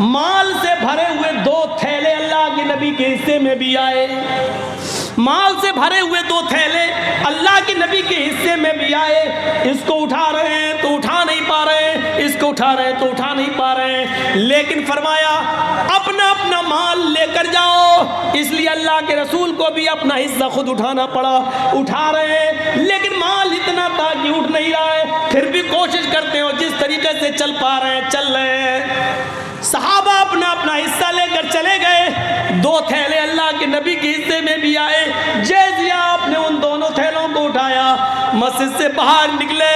مال سے بھرے ہوئے 2 تھیلے اللہ کے نبی کے حصے میں بھی آئے، مال سے بھرے ہوئے 2 تھیلے اللہ کے نبی کے حصے میں بھی آئے. اس کو اٹھا رہے ہیں تو اٹھا نہیں پا رہے ہیں، اس کو اٹھا رہے ہیں تو اٹھا نہیں پا رہے ہیں، لیکن فرمایا اپنا اپنا مال لے کر جاؤ. اس لیے اللہ کے رسول کو بھی اپنا حصہ خود اٹھانا پڑا. اٹھا رہے ہیں لیکن مال اتنا تھا کہ اٹھ نہیں رہا ہے، پھر بھی کوشش کرتے ہو جس طریقے سے چل پا رہے ہیں چل رہے ہیں. صحابہ اپنا اپنا حصہ لے کر چلے گئے. 2 تھیلے اللہ کے نبی کے حصے میں بھی آئے. جیسے آپ نے ان دونوں تھیلوں کو اٹھایا، مسجد سے باہر نکلے،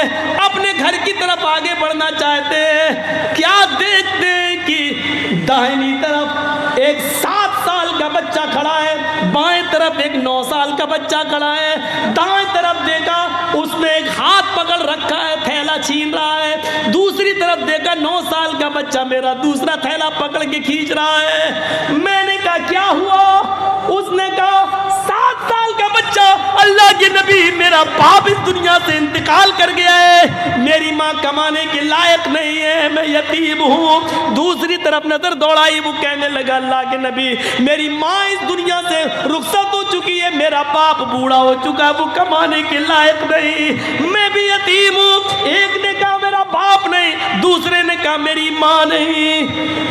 اپنے گھر کی طرف آگے بڑھنا چاہتے ہیں، کیا دیکھتے ہیں کہ داہنی طرف ایک 7 سال کا بچہ کھڑا ہے، بائیں طرف ایک 9 سال کا بچہ کھڑا ہے. دائیں طرف دیکھا اس نے ایک ہاتھ پکڑ رکھا ہے، تھیلا چھین رہا ہے. دوسری طرف دیکھا 9 سال کا بچہ میرا دوسرا تھیلا پکڑ کے کھینچ رہا ہے. میں نے کہا کیا ہوا؟ اس نے کہا 7 سال کا بچہ، اللہ کے نبی میرا باپ اس دنیا سے انتقال کر گیا ہے، میری ماں کمانے کے لائق نہیں ہے، میں یتیم ہوں. دوسری طرف نظر دوڑائی، وہ کہنے لگا اللہ کے نبی میری ماں اس دنیا سے رخصت ہو چکی ہے، میرا باپ بوڑھا ہو چکا ہے، وہ کمانے کے لائق نہیں، میں بھی یتیم ہوں. ایک نے کہا میرا باپ نہیں، دوسرے نے کہا میری ماں نہیں.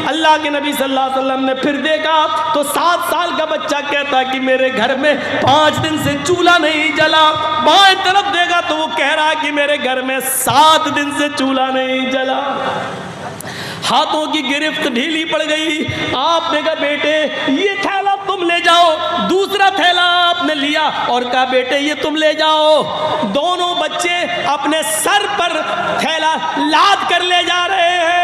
اللہ کے نبی صلی اللہ علیہ وسلم نے پھر دیکھا تو 7 سال کا بچہ کہتا کہ میرے گھر میں 5 دن سے چولہا نہیں جلا. بائیں طرف دیکھا تو وہ کہہ رہا کہ میرے گھر میں 7 دن سے چولہا نہیں جلا. ہاتھوں کی گرفت ڈھیلی پڑ گئی. آپ نے کہا بیٹے یہ تھیلا تم لے جاؤ. دوسرا تھیلا آپ نے لیا اور کہا بیٹے یہ تم لے جاؤ. دونوں بچے اپنے سر پر تھیلا لاد کر لے جا رہے ہیں.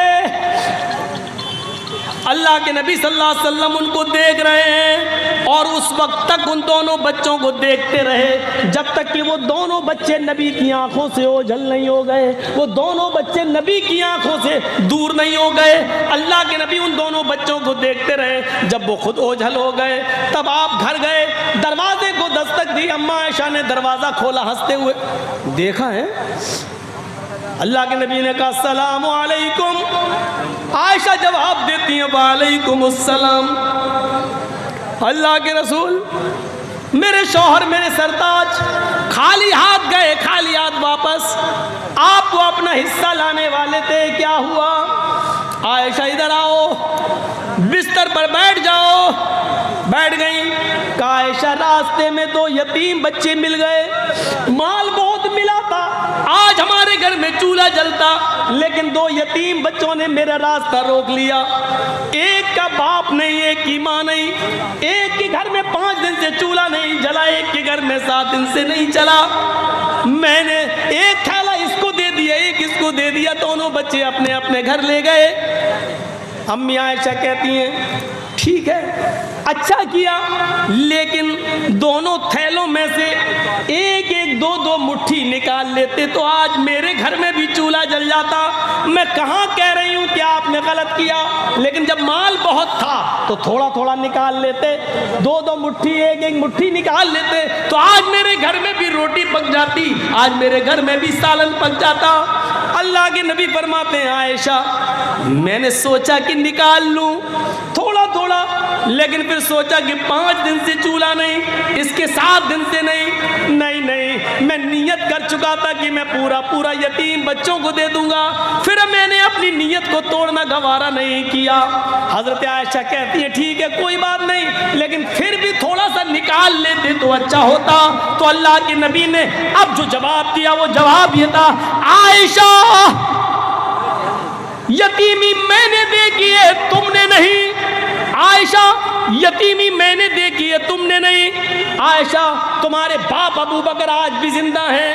اللہ کے نبی صلی اللہ علیہ وسلم ان کو دیکھ رہے ہیں اور اس وقت تک ان دونوں بچوں کو دیکھتے رہے جب تک کہ وہ دونوں بچے نبی کی آنکھوں سے اوجھل نہیں ہو گئے، وہ دونوں بچے نبی کی آنکھوں سے دور نہیں ہو گئے. اللہ کے نبی ان دونوں بچوں کو دیکھتے رہے. جب وہ خود اوجھل ہو گئے تب آپ گھر گئے، دروازے کو دستک دی. اماں عائشہ نے دروازہ کھولا، ہنستے ہوئے دیکھا ہے. اللہ کے نبی نے کہا السلام علیکم. عائشہ جواب دیتی ہیں وعلیکم السلام. اللہ کے رسول میرے شوہر میرے سرتاج خالی ہاتھ گئے، خالی ہاتھ واپس. آپ تو اپنا حصہ لانے والے تھے، کیا ہوا؟ عائشہ ادھر آؤ، بستر پر بیٹھ جاؤ. بیٹھ گئی. کہا عائشہ راستے میں 2 یتیم بچے مل گئے، مال بہت ملا تھا، آج ہمارے گھر میں چولہا جلتا، لیکن 2 یتیم بچوں نے میرا راستہ روک لیا. ایک کا باپ نہیں، ایک کی ماں نہیں. ایک کے گھر میں 5 دن سے چولہا نہیں جلا، ایک کے گھر میں 7 دن سے نہیں چلا. میں نے ایک تھیلا اس کو دے دیا، ایک اس کو دے دیا. دونوں بچے اپنے اپنے گھر لے گئے. امی عائشہ کہتی ہیں ٹھیک ہے اچھا کیا، لیکن دونوں تھیلوں میں سے ایک ایک 2 مٹھی نکال لیتے تو آج میرے گھر میں بھی چولہا جل جاتا. میں کہاں کہہ رہی ہوں کہ آپ نے غلط کیا، لیکن جب مال بہت تھا تو تھوڑا تھوڑا نکال لیتے، 2 مٹھی ایک ایک مٹھی نکال لیتے تو آج میرے گھر میں بھی روٹی پک جاتی، آج میرے گھر میں بھی سالن پک جاتا. اللہ کے نبی فرماتے ہیں عائشہ میں نے سوچا کہ نکال لوں تھوڑا تھوڑا، لیکن پھر سوچا کہ 5 دن سے چولہا نہیں، اس کے 7 دن سے نہیں، میں نیت کر چکا تھا کہ میں پورا یتیم بچوں کو دے دوں گا. پھر میں نے اپنی نیت کو توڑنا گوارا نہیں کیا. حضرت عائشہ کہتی ہے ٹھیک ہے کوئی بات نہیں، لیکن پھر بھی تھوڑا سا نکال لیتے تو اچھا ہوتا. تو اللہ کے نبی نے اب جو جواب دیا وہ جواب یہ تھا عائشہ یتیمی میں نے دیکھی ہے تم نے نہیں. عائشہ یتیمی میں نے دیکھی ہے تم نے نہیں. عائشہ تمہارے باپ ابو بکر آج بھی زندہ ہیں،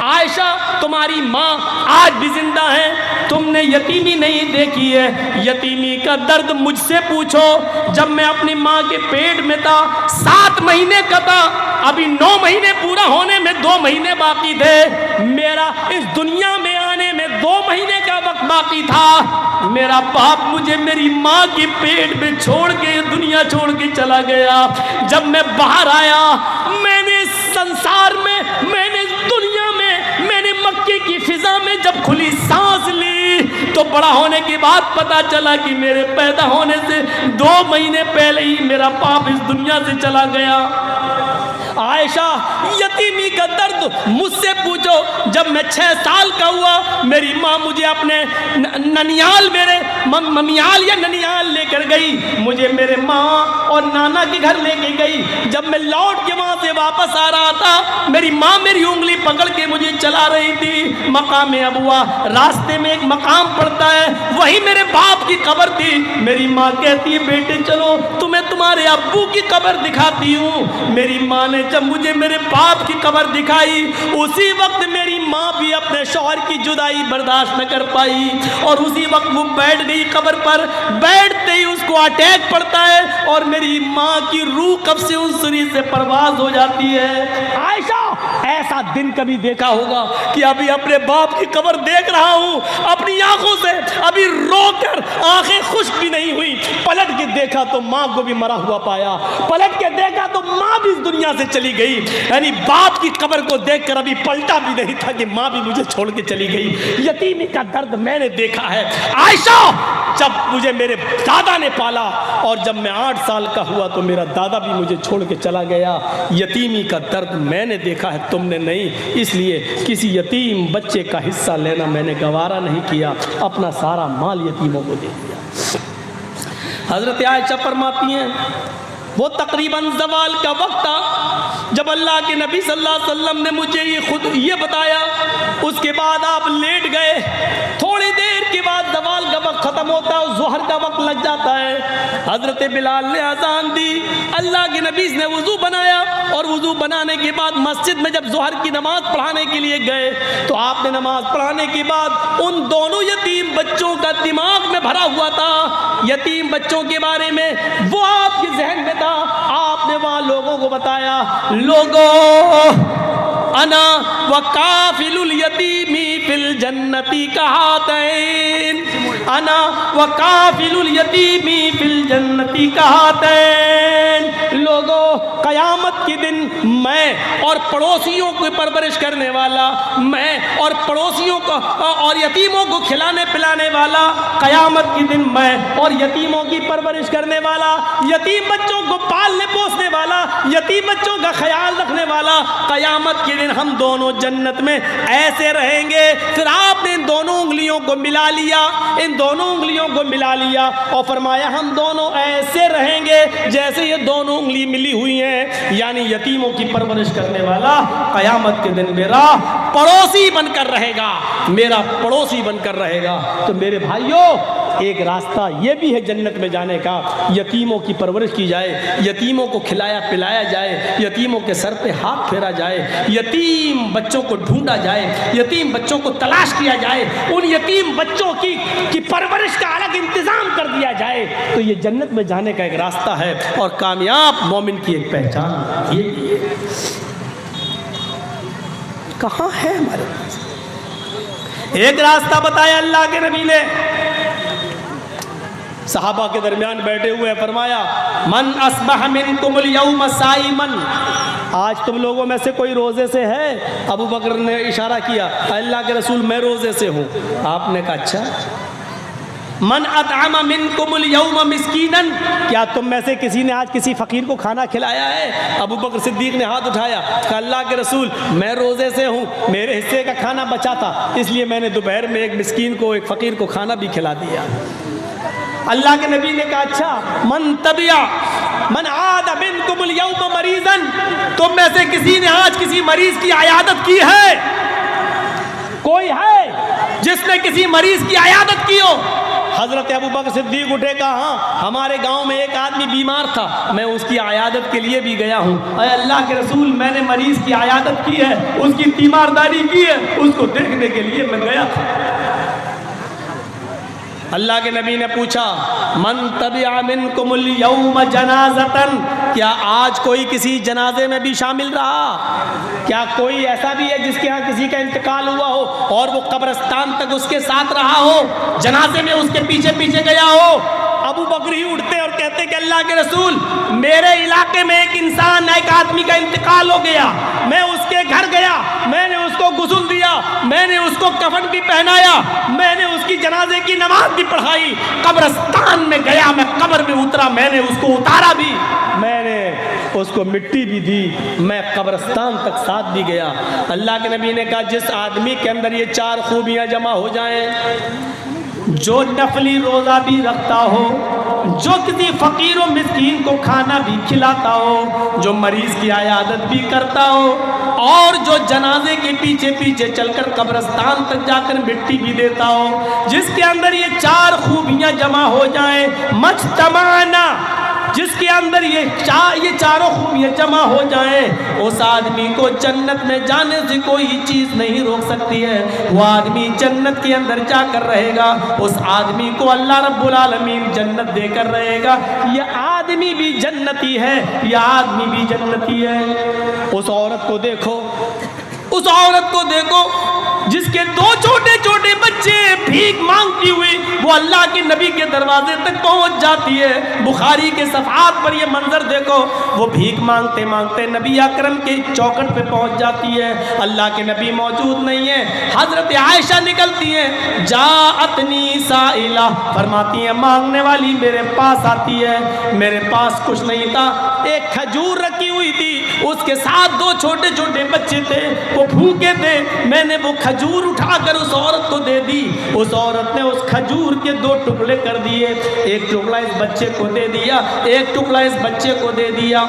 عائشہ تمہاری ماں آج بھی زندہ ہیں، تم نے یتیمی نہیں دیکھی ہے. یتیمی کا درد مجھ سے پوچھو. جب میں اپنی ماں کے پیٹ میں تھا 7 مہینے کا تھا، ابھی 9 مہینے پورا ہونے میں 2 مہینے باقی تھے. میرا اس دنیا میں آنے میں 2 مہینے کا وقت باقی تھا. میرا باپ مجھے میری ماں کے پیٹ میں چھوڑ کے دنیا چھوڑ کے چلا گیا. جب میں باہر آیا میں نے اس سنسار میں نے اس دنیا میں میں نے مکے کی فضا میں جب کھلی سانس لی تو بڑا ہونے کے بعد پتا چلا کہ میرے پیدا ہونے سے 2 مہینے پہلے ہی میرا باپ اس دنیا سے چلا گیا۔ عائشہ یتیمی کا درد مجھ سے پوچھو، جب میں 6 سال کا ہوا میری ماں مجھے اپنے ننیال، میرے ممیال یا ننیال لے کر گئی، مجھے میرے ماں اور نانا کے گھر لے کے گئی۔ جب میں لوٹ کے وہاں سے واپس آ رہا تھا میری ماں میری انگلی پکڑ کے مجھے چلا رہی تھی۔ مقام ابوا، راستے میں ایک مقام پڑتا ہے، وہی میرے باپ کی قبر تھی۔ میری ماں کہتی ہے بیٹے چلو تمہیں تمہارے ابو کی قبر دکھاتی ہوں۔ میری ماں نے جب مجھے میرے باپ کی قبر دکھائی اسی وقت میری ماں بھی اپنے شوہر کی جدائی برداشت نہ کر پائی اور اسی وقت وہ بیٹھ گئی قبر پر۔ بیٹھتے ہی اس کو اٹیک پڑتا ہے اور میری ماں کی روح قبض سے انسری سے پرواز ہو جاتی ہے۔ عائشہ ایسا دن کبھی دیکھا ہوگا کہ ابھی اپنے باپ کی قبر دیکھ رہا ہوں اپنی آنکھوں سے، ابھی رو کر آنکھیں خشک بھی نہیں ہوئی، پلٹ کے دیکھا تو ماں کو بھی مرا ہوا پایا، پلٹ کے دیکھا تو ماں بھی اس دنیا سے چلی گئی۔ یعنی باپ کی قبر کو دیکھ کر ابھی پلٹا بھی نہیں تھا کہ ماں بھی مجھے چھوڑ کے چلی گئی۔ یتیمی کا درد میں نے دیکھا ہے عائشہ، جب مجھے میرے دادا نے پالا اور جب میں 8 سال کا ہوا تو میرا دادا بھی مجھے چھوڑ کے چلا گیا۔ یتیمی کا درد میں نے دیکھا ہے، تم نے نہیں، اس لیے کسی یتیم بچے کا حصہ لینا میں نے گوارا نہیں کیا، اپنا سارا مال یتیموں کو دے دیا۔ حضرت عائشہ فرماتی ہیں وہ تقریباً زوال کا وقت تھا جب اللہ کے نبی صلی اللہ علیہ وسلم نے مجھے یہ بتایا، اس کے بعد آپ لیٹ گئے، تھوڑی دیر کے بعد زوال کا وقت ختم ہوتا ہے، ظہر کا وقت لگ جاتا ہے۔ حضرت بلال نے اذان دی، اللہ کے نبی نے وضو بنایا اور وضو بنانے کے بعد مسجد میں جب ظہر کی نماز پڑھانے کے لیے گئے تو آپ نے نماز پڑھانے کے بعد ان دونوں یتیم بچوں کا دماغ میں بھرا ہوا تھا، یتیم بچوں کے بارے میں وہ آپ کے ذہن میں تھا۔ آپ نے وہاں لوگوں کو بتایا، لوگوں انا وکافل الیتیمی فی الجنتی کہاتین، انا وکافل الیتیمی فی الجنتی کہاتین، لوگوں قیامت کے دن میں اور پڑوسیوں کو پرورش کرنے والا، میں اور پڑوسیوں کو اور یتیموں کو کھلانے پلانے والا، قیامت کے دن میں اور یتیموں کی پرورش کرنے والا، یتیم بچوں کو پالنے پوسنے والا، یتیم بچوں کا خیال رکھنے والا، قیامت کے دن ہم دونوں جنت میں ایسے رہیں گے۔ پھر آپ نے ان دونوں انگلیوں کو ملا لیا، ان دونوں انگلیوں کو ملا لیا اور فرمایا ہم دونوں ایسے رہیں گے جیسے یہ دونوں انگلی ملی ہوئی ہیں، یعنی یتیموں کی پرورش کرنے والا قیامت کے دن میرا پڑوسی بن کر رہے گا، میرا پڑوسی بن کر رہے گا۔ تو میرے بھائیوں ایک راستہ یہ بھی ہے جنت میں جانے کا، یتیموں کی پرورش کی جائے، یتیموں کو کھلایا پلایا جائے، یتیموں کے سر پہ ہاتھ پھیرا جائے، یتیم بچوں کو ڈھونڈا جائے، یتیم بچوں کو تلاش کیا جائے، ان یتیم بچوں کی پرورش کا الگ انتظام کر دیا جائے، تو یہ جنت میں جانے کا ایک راستہ ہے اور کامیاب مومن کی ایک پہچان یہ کہاں ہے ہمارے پاس۔ ایک راستہ بتایا اللہ کے نبی نے، صحابہ کے درمیان بیٹھے ہوئے فرمایا من اصبح منکم اليوم صائما، آج تم لوگوں میں سے کوئی روزے سے ہے؟ ابو بکر نے اشارہ کیا، اللہ کے رسول میں روزے سے ہوں۔ آپ نے کہا اچھا۔ من اطعم منکم اليوم مسکینا، کیا تم میں سے کسی نے آج کسی فقیر کو کھانا کھلایا ہے؟ ابو بکر صدیق نے ہاتھ اٹھایا، کہا اللہ کے رسول میں روزے سے ہوں، میرے حصے کا کھانا بچا تھا اس لیے میں نے دوپہر میں ایک مسکین کو ایک فقیر کو کھانا بھی کھلا دیا۔ اللہ کے نبی نے کہا اچھا من عاد منکم اليوم مریضا، تم میں سے کسی نے آج کسی مریض کی عیادت کی ہے؟ کوئی ہے جس نے کسی مریض کی عیادت کی ہو؟ حضرت ابو بکر صدیق اٹھے، کہا ہاں ہمارے گاؤں میں ایک آدمی بیمار تھا، میں اس کی عیادت کے لیے بھی گیا ہوں۔ اے اللہ کے رسول میں نے مریض کی عیادت کی ہے، اس کی تیمارداری کی ہے، اس کو دیکھنے کے لیے میں گیا تھا۔ اللہ کے نبی نے پوچھا من تبع منکم اليوم جنازتن، کیا آج کوئی کسی جنازے میں بھی شامل رہا؟ کیا کوئی ایسا بھی ہے جس کے ہاں کسی کا انتقال ہوا ہو اور وہ قبرستان تک اس کے ساتھ رہا ہو، جنازے میں اس کے پیچھے پیچھے گیا ہو؟ ابو بکر ہی اٹھتے اور کہتے کہتے کہ اللہ کے رسول میرے علاقے میں ایک انسان ایک آدمی کا انتقال ہو گیا، میں اس کے گھر گیا، میں نے اس کو غسل دیا، میں نے اس کو کفن بھی پہنایا، میں نے اس کی جنازے کی نماز بھی پڑھائی، قبرستان میں گیا، میں قبر میں اترا، میں نے اس کو اتارا بھی، میں نے اس کو مٹی بھی دی، میں قبرستان تک ساتھ بھی گیا۔ اللہ کے نبی نے کہا جس آدمی کے اندر یہ 4 خوبیاں جمع ہو جائیں، جو نفلی روزہ بھی رکھتا ہو، جو کسی فقیر و مسکین کو کھانا بھی کھلاتا ہو، جو مریض کی عیادت بھی کرتا ہو، اور جو جنازے کے پیچھے پیچھے چل کر قبرستان تک جا کر مٹی بھی دیتا ہو، جس کے اندر یہ 4 خوبیاں جمع ہو جائیں، مجتمعنا، جس کے اندر یہ چاروں خوبیاں جمع ہو جائیں، اس آدمی کو جنت میں جانے سے کوئی چیز نہیں روک سکتی ہے، وہ آدمی جنت کے اندر جا کر رہے گا، اس آدمی کو اللہ رب العالمین جنت دے کر رہے گا۔ یہ آدمی بھی جنتی ہے، یہ آدمی بھی جنتی ہے۔ اس عورت کو دیکھو، اس عورت کو دیکھو جس کے 2 چھوٹے چھوٹے بچے بھیک مانگتی ہوئی وہ اللہ کے نبی کے دروازے تک پہنچ جاتی ہے۔ بخاری کے صفحات پر یہ منظر دیکھو، وہ بھیک مانگتے مانگتے نبی اکرم کے چوکھٹ پہ پہنچ جاتی ہے، اللہ کے نبی موجود نہیں ہے، حضرت عائشہ نکلتی ہیں، جاءتنی سائلہ، فرماتی ہیں مانگنے والی میرے پاس آتی ہے، میرے پاس کچھ نہیں تھا، ایک کھجور رکھی ہوئی تھی، اس کے ساتھ 2 چھوٹے چھوٹے بچے تھے، وہ بھوکے تھے، میں نے وہ کھجور اٹھا کر اس عورت کو دے دی، اس عورت نے اس کھجور کے 2 ٹکڑے کر دیے، ایک ٹکڑا اس بچے کو دے دیا، ایک ٹکڑا اس بچے کو دے دیا،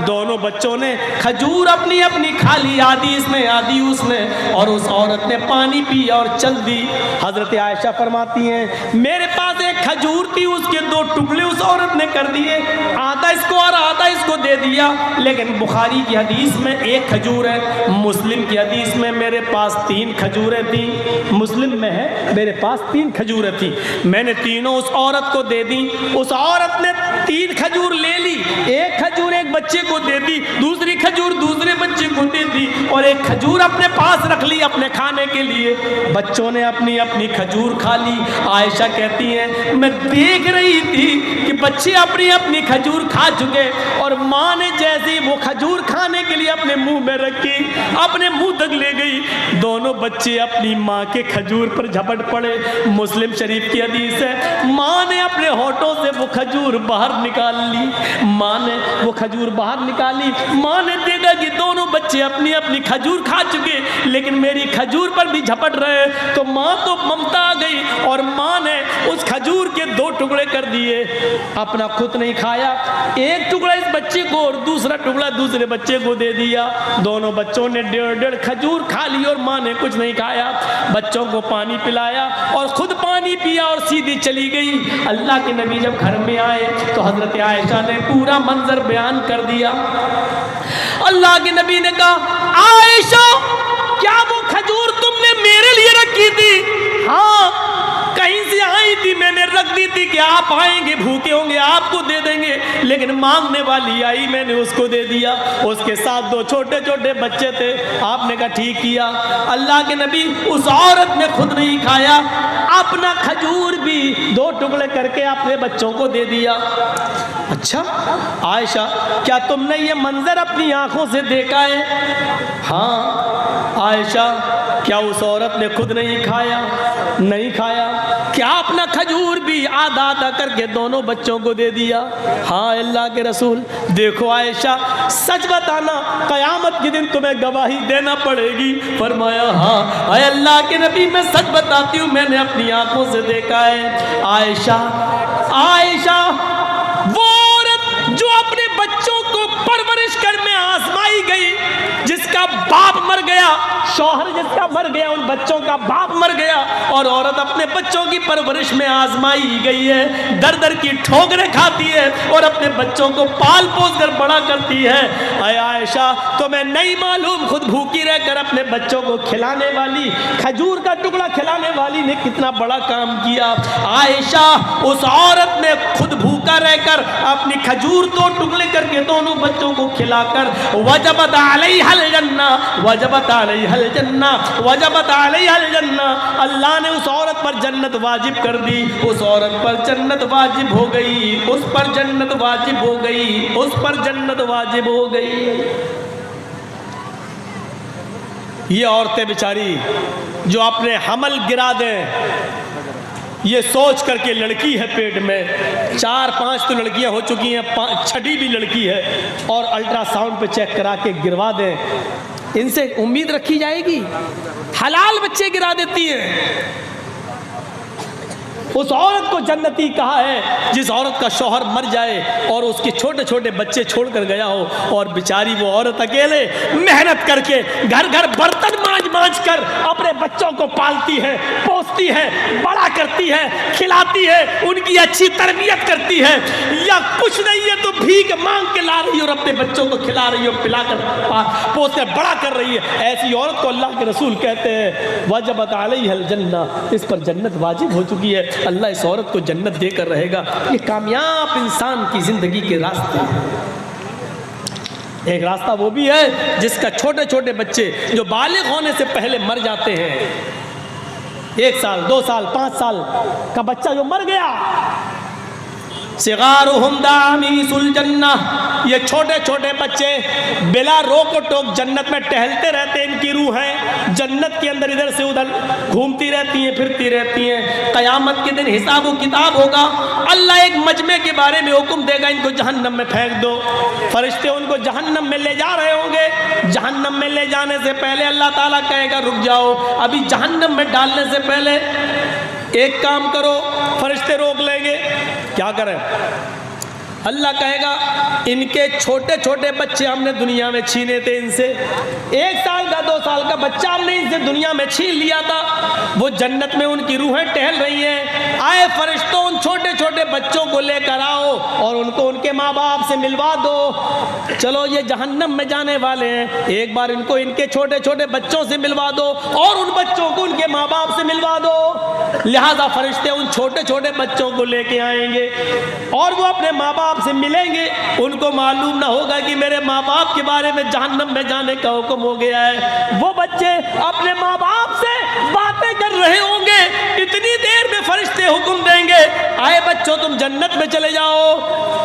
دونوں بچوں نے کھجور اپنی اپنی کھا لی، آدھی اس نے آدھی اس نے، اور اس عورت نے پانی پی اور چل دی۔ حضرت عائشہ فرماتی ہیں میرے پاس ایک کھجور تھی، اس کے 2 ٹکڑے اس عورت نے کر دیے، آدھا اس کو اور آدھا اس کو دے دیا، لیکن بخاری کی حدیث میں 1 کھجور ہے، مسلم کی حدیث میں میرے پاس 3 کھجوریں تھیں، مسلم میں ہے میرے پاس 3 کھجوریں تھیں، میں نے تینوں اس عورت کو دے دی، اس عورت نے 3 کھجور لے لی، 1 کھجور ایک بچے کو دے دی، دوسری کھجور دوسرے بچے کو دے دی، اور 1 کھجور اپنے پاس رکھ لی اپنے کھانے کے لیے۔ بچوں نے اپنی اپنی کھجور کھا لی۔ عائشہ کہتی ہیں میں دیکھ رہی تھی کہ بچے اپنی اپنی کھجور کھا چکے، اور ماں نے جیسے وہ کھجور کھانے کے لیے اپنے منہ میں رکھی، اپنے منہ تک لے گئی، دونوں بچے اپنی ماں کے کھجور پر جھپٹ پڑے۔ مسلم شریف کی حدیث ہے ماں نے اپنے ہونٹوں سے وہ کھجور باہر نکال لی، ماں نے وہ کھجور باہر نکالی، ماں نے دیکھا کہ دونوں بچے اپنی اپنی کھجور کھا چکے لیکن میری کھجور پر بھی جھپٹ رہے، تو ماں تو ممتا آ گئی اور ماں نے اس کھجور کے 2 ٹکڑے کر دیے، اپنا خود نہیں کھایا، 1 ٹکڑا اس بچے کو اور دوسرا ٹکڑا دوسرے بچے کو دے دیا، دونوں بچوں نے 1.5 کھجور کھا لی اور ماں نے کچھ نہیں کھایا، بچوں کو پانی پلایا اور خود پانی پیا اور سیدھی چلی گئی۔ اللہ کے نبی جب گھر میں آئے تو حضرت عائشہ نے پورا منظر بیان کر دیا۔ اللہ کے نبی نے کہا عائشہ کیا وہ کھجور تم نے میرے لیے رکھی تھی؟ ہاں، کہیں سے آئی تھی، میں نے رکھ دی تھی کہ آپ آئیں گے بھوکے ہوں گے آپ کو دے دیں گے، لیکن مانگنے والی آئی میں نے اس کو دے دیا، اس کے ساتھ 2 چھوٹے چھوٹے بچے تھے، آپ نے کہا ٹھیک کیا۔ اللہ کے نبی اس عورت نے خود نہیں کھایا، اپنا کھجور بھی 2 ٹکڑے کر کے اپنے بچوں کو دے دیا۔ اچھا عائشہ کیا تم نے یہ منظر اپنی آنکھوں سے دیکھا ہے؟ ہاں عائشہ کیا اس عورت نے خود نہیں کھایا؟ نہیں کھایا۔ کیا اپنا کھجور بھی آدھا آدھا کر کے دونوں بچوں کو دے دیا؟ ہاں اللہ کے رسول۔ دیکھو عائشہ سچ بتانا قیامت کے دن تمہیں گواہی دینا پڑے گی۔ فرمایا ہاں اے اللہ کے نبی میں سچ بتاتی ہوں میں نے اپنی آنکھوں سے دیکھا ہے۔ عائشہ وہ عورت جو اپنے بچوں کو پرورش کر میں آزمائی گئی، جس کا باپ مر گیا، شوہر جس کا مر گیا، ان بچوں کا باپ مر گیا، اور عورت اپنے بچوں کی پرورش میں آزمائی گئی ہے، در در کی ٹھوکریں کھاتی ہے اور اپنے بچوں کو پال پوس کر بڑا کرتی ہے۔ اے عائشہ تمہیں نہیں معلوم خود بھوکی رہ کر اپنے بچوں کو کھلانے والی، کھجور کا ٹکڑا کھلانے والی نے کتنا بڑا کام کیا۔ عائشہ اس عورت نے خود بھوکا رہ کر اپنی کھجور تو ٹکڑے کر کے دونوں بچوں کو کھلا کر وجبت علیہ الجنہ وجبت علیہ الجنہ وجبت علیہ الجنہ، اللہ نے اس عورت پر جنت واجب کر دی، اس عورت پر جنت واجب ہو گئی، اس پر جنت واجب ہو گئی، اس پر جنت واجب ہو گئی۔ یہ عورتیں بیچاری جو اپنے حمل گرا دیں، یہ سوچ کر کے لڑکی ہے پیٹ میں، 4-5 تو لڑکیاں ہو چکی ہیں، 6ٹھی بھی لڑکی ہے، اور الٹرا ساؤنڈ پہ چیک کرا کے گروا دیں، ان سے امید رکھی جائے گی؟ حلال بچے گرا دیتی ہیں۔ اس عورت کو جنتی کہا ہے جس عورت کا شوہر مر جائے اور اس کے چھوٹے چھوٹے بچے چھوڑ کر گیا ہو، اور بیچاری وہ عورت اکیلے محنت کر کے گھر گھر برتن مانج کر اپنے بچوں کو پالتی ہے، پوستی ہے، بڑا کرتی ہے، کھلاتی ہے، ان کی اچھی تربیت کرتی ہے، یا کچھ نہیں ہے تو بھیک مانگ کے لا رہی ہے اور اپنے بچوں کو کھلا رہی ہے، پلا کر پوس کر بڑا کر رہی ہے، ایسی عورت کو اللہ کے رسول کہتے ہیں وجبت علیہ الجنہ، اس پر جنت واجب ہو چکی ہے، اللہ اس عورت کو جنت دے کر رہے گا۔ یہ کامیاب انسان کی زندگی کے راستے ہیں۔ ایک راستہ وہ بھی ہے جس کا چھوٹے چھوٹے بچے جو بالغ ہونے سے پہلے مر جاتے ہیں، 1 سال 2 سال 5 سال کا بچہ جو مر گیا، صغارہم دعامیس الجنہ، یہ چھوٹے چھوٹے بچے بلا روک و ٹوک جنت میں ٹہلتے رہتے ہیں، ان کی روحیں جنت کے اندر ادھر سے ادھر گھومتی رہتی ہیں، پھرتی رہتی ہیں۔ قیامت کے دن حساب و کتاب ہوگا، اللہ ایک مجمع کے بارے میں حکم دے گا ان کو جہنم میں پھینک دو، فرشتے ان کو جہنم میں لے جا رہے ہوں گے، جہنم میں لے جانے سے پہلے اللہ تعالیٰ کہے گا رک جاؤ، ابھی جہنم میں ڈالنے سے پہلے ایک کام کرو، فرشتے روک لیں گے، کیا کریں؟ اللہ کہے گا ان کے چھوٹے چھوٹے بچے ہم نے دنیا میں چھینے تھے، ان سے 1 سال کا 2 سال کا بچہ ہم نے ان سے دنیا میں چھین لیا تھا، وہ جنت میں ان کی روحیں ٹہل رہی ہیں، آئے فرشتوں ان چھوٹے چھوٹے بچوں کو لے کر آؤ اور ان کو ان کے ماں باپ سے ملوا دو، چلو یہ جہنم میں جانے والے ہیں، ایک بار ان کو ان کے چھوٹے چھوٹے بچوں سے ملوا دو اور ان بچوں کو ان کے ماں باپ سے ملوا دو۔ لہذا فرشتے ان چھوٹے چھوٹے بچوں کو لے کے آئیں گے اور وہ اپنے ماں باپ سے ملیں گے، ان کو معلوم نہ ہوگا کہ میرے ماں باپ کے بارے میں جہنم میں جانے کا حکم ہو گیا ہے، وہ بچے اپنے ماں باپ سے باتیں کر رہے ہوں گے، اتنی دیر میں فرشتے حکم دیں گے آئے بچوں تم جنت میں چلے جاؤ،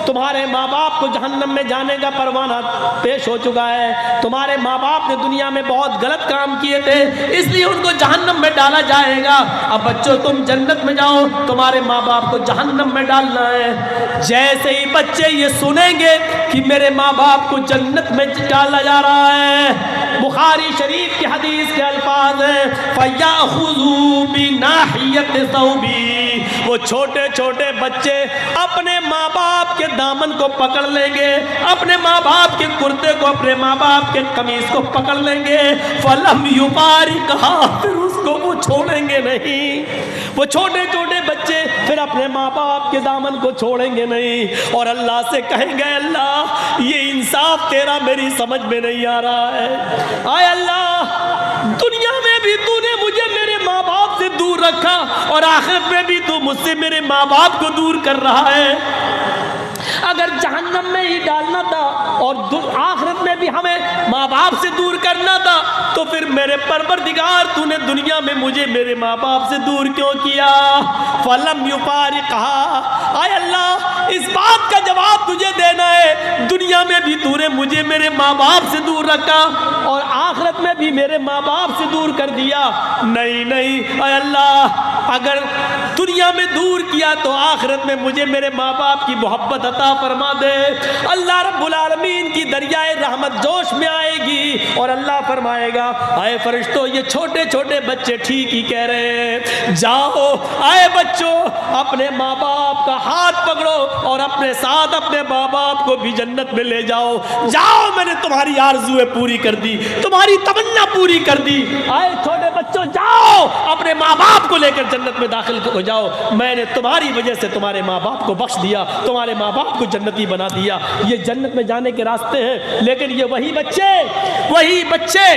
تمہارے ماں باپ کو جہنم میں جانے کا پروانہ پیش ہو چکا ہے، تمہارے ماں باپ نے دنیا میں بہت غلط کام کیے تھے اس لیے ان کو جہنم میں ڈالا جائے گا، اب بچوں تم جنت میں جاؤ، تمہارے ماں باپ کو جہنم میں ڈالنا ہے۔ جیسے ہی بچے یہ سنیں گے کہ میرے ماں باپ کو جنت میں ڈالا جا رہا ہے، بخاری شریف کی حدیث کے الفاظ ہیں فَيَأْخُذُوا بِنَاحِيَةِ ثَوْبِي، وہ چھوٹے چھوٹے بچے اپنے ماں باپ کے دامن کو پکڑ لیں گے، اپنے ماں باپ کے کرتے کو، اپنے ماں باپ کے قمیص کو پکڑ لیں گے، فَلَمْ يُفَارِقْهَا، پھر اس کو وہ چھوڑیں گے نہیں، وہ چھوٹے چھوٹے بچے پھر اپنے ماں باپ کے دامن کو چھوڑیں گے نہیں، اور اللہ سے کہیں گے اللہ یہ انصاف تیرا میری سمجھ میں نہیں آ رہا ہے، آئے اللہ دنیا میں بھی تو نے مجھے میرے ماں باپ سے دور رکھا اور آخرت میں بھی تو مجھ سے میرے ماں باپ کو دور کر رہا ہے، اگر جہنم میں ہی ڈالنا تھا اور آخرت میں بھی ہمیں ماں باپ سے دور کرنا تھا تو پھر میرے پروردگار تو نے دنیا میں مجھے میرے ماں باپ سے دور کیوں کیا؟ فَلَمْ يُفَارِقْهَا، آئے اللہ اس بات کا جواب تجھے دینا ہے، دنیا میں بھی تو نے مجھے میرے ماں باپ سے دور رکھا اور آخرت میں بھی میرے ماں باپ سے دور کر دیا، نہیں اے اللہ اگر دنیا میں دور کیا تو آخرت میں مجھے میرے ماں باپ کی محبت عطا فرما دے۔ اللہ رب العالمین کی دریائے رحمت جوش میں آئے گی اور اللہ فرمائے گا آئے فرشتوں یہ چھوٹے چھوٹے بچے ٹھیک ہی کہہ رہے ہیں، جاؤ آئے بچوں اپنے ماں باپ کا ہاتھ پکڑو اور اپنے ساتھ اپنے ماں باپ کو بھی جنت میں لے جاؤ، جاؤ میں نے تمہاری آرزویں پوری کر دی، تمہاری تمنا پوری کر دی، آئے چھوٹے بچوں جاؤ اپنے ماں باپ کو لے کر جنت میں داخل ہو جاؤ، میں نے تمہاری وجہ سے تمہارے ماں باپ کو بخش دیا، تمہارے ماں باپ کو جنتی بنا دیا۔ یہ جنت میں جانے کے راستے ہیں، لیکن یہ وہی بچے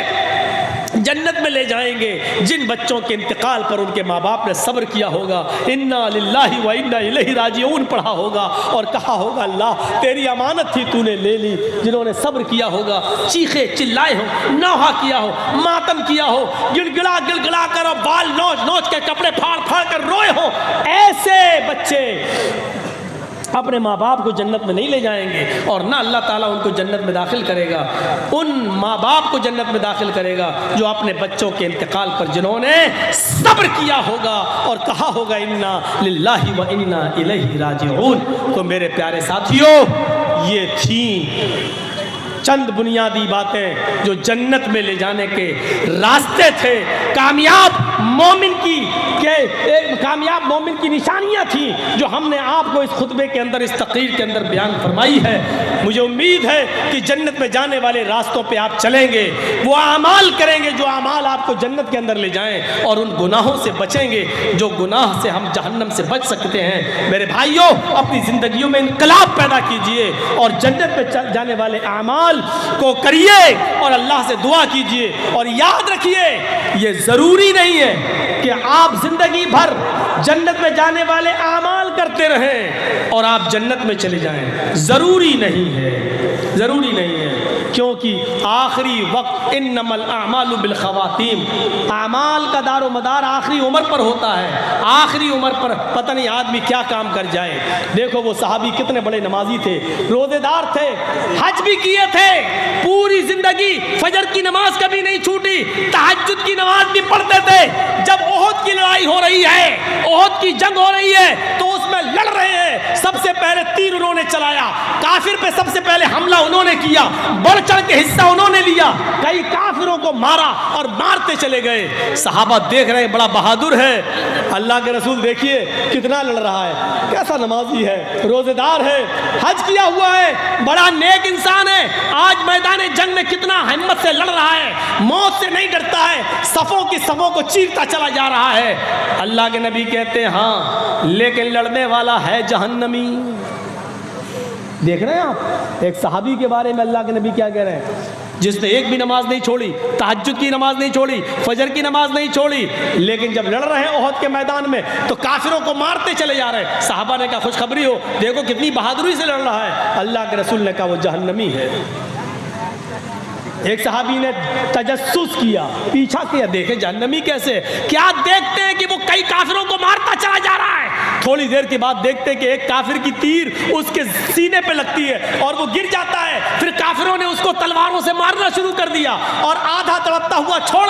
جنت میں لے جائیں گے جن بچوں کے انتقال پر ان کے ماں باپ نے صبر کیا ہوگا، انا للہ و انا الیہ راجعون پڑھا ہوگا اور کہا ہوگا اللہ تیری امانت تھی تو نے لے لی، جنہوں نے صبر کیا ہوگا، چیخے چلائے ہو، نوحہ کیا ہو، ماتم کیا ہو، گڑ گڑا کر اور بال نوچ نوچ کے کپڑے پھاڑ پھاڑ کر روئے ہو، ایسے بچے اپنے ماں باپ کو جنت میں نہیں لے جائیں گے، اور نہ اللہ تعالیٰ ان کو جنت میں داخل کرے گا، ان ماں باپ کو جنت میں داخل کرے گا جو اپنے بچوں کے انتقال پر جنہوں نے صبر کیا ہوگا اور کہا ہوگا انا للہ و انا الیہ راجعون۔ تو میرے پیارے ساتھیوں، یہ تھیں چند بنیادی باتیں جو جنت میں لے جانے کے راستے تھے، کامیاب مومن کی نشانیاں تھیں جو ہم نے آپ کو اس خطبے کے اندر، اس تقریر کے اندر بیان فرمائی ہے۔ مجھے امید ہے کہ جنت میں جانے والے راستوں پہ آپ چلیں گے، وہ اعمال کریں گے جو اعمال آپ کو جنت کے اندر لے جائیں، اور ان گناہوں سے بچیں گے جو گناہ سے ہم جہنم سے بچ سکتے ہیں۔ میرے بھائیوں، اپنی زندگیوں میں انقلاب پیدا کیجئے اور جنت میں جانے والے اعمال کو کریے اور اللہ سے دعا کیجئے، اور یاد رکھیے یہ ضروری نہیں ہے کہ آپ زندگی بھر جنت میں جانے والے اعمال کرتے رہیں اور آپ جنت میں چلے جائیں، ضروری نہیں ہے، کیونکہ آخری وقت انما الاعمال بالخواتیم، اعمال کا دار و مدار آخری عمر پر ہوتا ہے، آخری عمر پر پتہ نہیں آدمی کیا کام کر جائے۔ دیکھو وہ صحابی کتنے بڑے نمازی تھے، روزے دار تھے، حج بھی کیے تھے، پوری زندگی فجر کی نماز کبھی نہیں چھوٹی، تہجد کی نماز بھی پڑھتے تھے۔ جب احد کی لڑائی ہو رہی ہے، احد کی جنگ ہو رہی ہے، تو اس میں لڑ رہے ہیں، سب سے پہلے تیر انہوں نے چلایا، کافر پہ سب سے پہلے حملہ انہوں نے کیا، بڑھ چڑھ کے حصہ انہوں نے لیا، کئی کافروں کو مارا اور مارتے چلے گئے۔ صحابہ دیکھ رہے ہیں بڑا بہادر ہے، اللہ کے رسول دیکھیے کتنا لڑ رہا ہے، کیسا نمازی ہے، روزے دار ہے، حج کیا ہوا ہے، بڑا نیک انسان ہے، آج میدان جنگ میں کتنا ہمت سے لڑ رہا ہے، موت سے نہیں ڈرتا ہے، صفوں کی صفوں کو چیرتا چلا جا رہا ہے۔ اللہ کے نبی کہتے ہیں ہاں لیکن لڑنے والا ہے جہنمی۔ دیکھ رہے ہیں آپ ایک صحابی کے بارے میں اللہ کے نبی کیا کہہ رہے ہیں، جس نے ایک بھی نماز نہیں چھوڑی، تہجد کی نماز نہیں چھوڑی، فجر کی نماز نہیں چھوڑی، لیکن جب لڑ رہے ہیں احد کے میدان میں تو کافروں کو مارتے چلے جا رہے ہیں۔ صحابہ نے کہا خوشخبری ہو، دیکھو کتنی بہادری سے لڑ رہا ہے۔ اللہ کے رسول نے کہا وہ جہنمی ہے۔ ایک صحابی نے تجسس کیا، پیچھا کیا، دیکھیں جہنمی کیسے، کیا دیکھتے ہیں کہ وہ کئی کافروں کو مارتا چلا جا رہا ہے، تھوڑی دیر کے بعد دیکھتے ہیں کہ ایک کافر کی تیر اس کے سینے پہ لگتی ہے اور وہ گر جاتا ہے، پھر کافروں نے اس کو تلواروں سے مارنا شروع کر دیا اور آدھا تڑپتا ہوا چھوڑ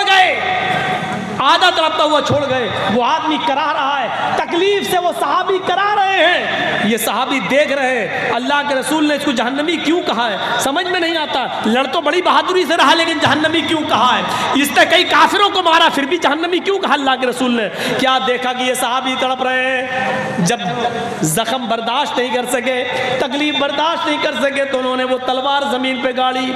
گئے، وہ آدمی کرا رہا ہے، تکلیف سے وہ صحابی کرا رہے ہیں، یہ صحابی دیکھ رہے ہیں۔ اللہ کے رسول نے اس کو جہنمی کیوں کہا ہے سمجھ میں نہیں آتا، لڑ تو بڑی بہادری سے رہا لیکن جہنمی کیوں کہا ہے، اس نے کئی کافروں کو مارا پھر بھی جہنمی کیوں کہا اللہ کے رسول نے؟ کیا دیکھا کہ یہ صحابی تڑپ رہے ہیں، جب زخم برداشت نہیں کر سکے، تکلیف برداشت نہیں کر سکے تو انہوں نے وہ تلوار زمین پہ گاڑی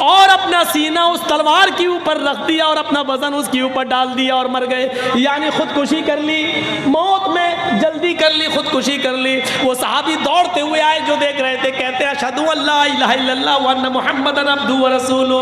اور اپنا سینہ اس تلوار کے اوپر رکھ دیا اور اپنا وزن اس کے اوپر ڈال دیا اور مر گئے، یعنی خودکشی کر لی، موت میں جلدی کر لی، خودکشی کر لی۔ وہ صحابی دوڑتے ہوئے آئے جو دیکھ رہے تھے، کہتے ہیں اشہدو ان لا الہ الا اللہ وان محمدن عبدہ ورسولہ۔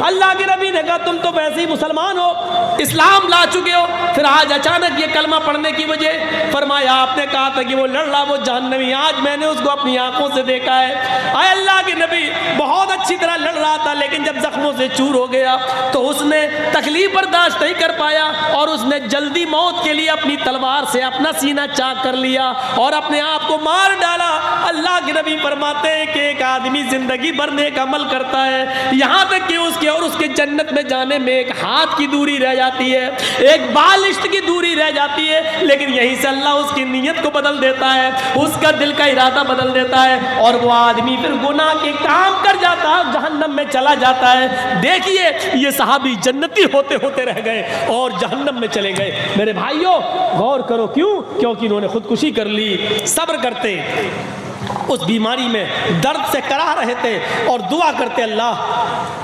اللہ کے نبی نے کہا تم تو ویسے ہی مسلمان ہو، اسلام لا چکے ہو، پھر آج اچانک یہ کلمہ پڑھنے کی وجہ؟ فرمایا آپ نے کہا تھا کہ وہ لڑ رہا وہ جہنمی، آج میں نے اس کو اپنی آنکھوں سے دیکھا ہے۔ اے اللہ کے نبی بہت اچھی طرح لڑ رہا تھا لیکن جب زخموں سے چور ہو گیا تو اس نے تکلیف برداشت نہیں کر پایا اور اس نے جلدی موت کے لیے اپنی تلوار سے اپنا سینہ چاک کر لیا اور اپنے آپ کو مار ڈالا۔ اللہ کے نبی فرماتے ہیں کہ ایک آدمی زندگی بھر نیک عمل کرتا ہے، یہاں تک کہ اس کے جنت میں جانے میں ایک ہاتھ کی دوری رہ جاتی ہے، ایک بالشت کی دوری رہ جاتی ہے، لیکن یہیں سے اللہ اس کی نیت کو بدل دیتا ہے، اس کا دل کا ارادہ بدل دیتا ہے اور وہ آدمی پھر گناہ کے کام کر جاتا ہے، جہنم میں چلا جاتا ہے۔ دیکھیے یہ صحابی جنتی ہوتے ہوتے رہ گئے اور جہنم میں چلے گئے۔ میرے بھائیوں غور کرو، کیوں؟ کیونکہ انہوں نے خودکشی کر لی۔ صبر کرتے اس بیماری میں درد سے کراہ رہے تھے اور دعا کرتے اللہ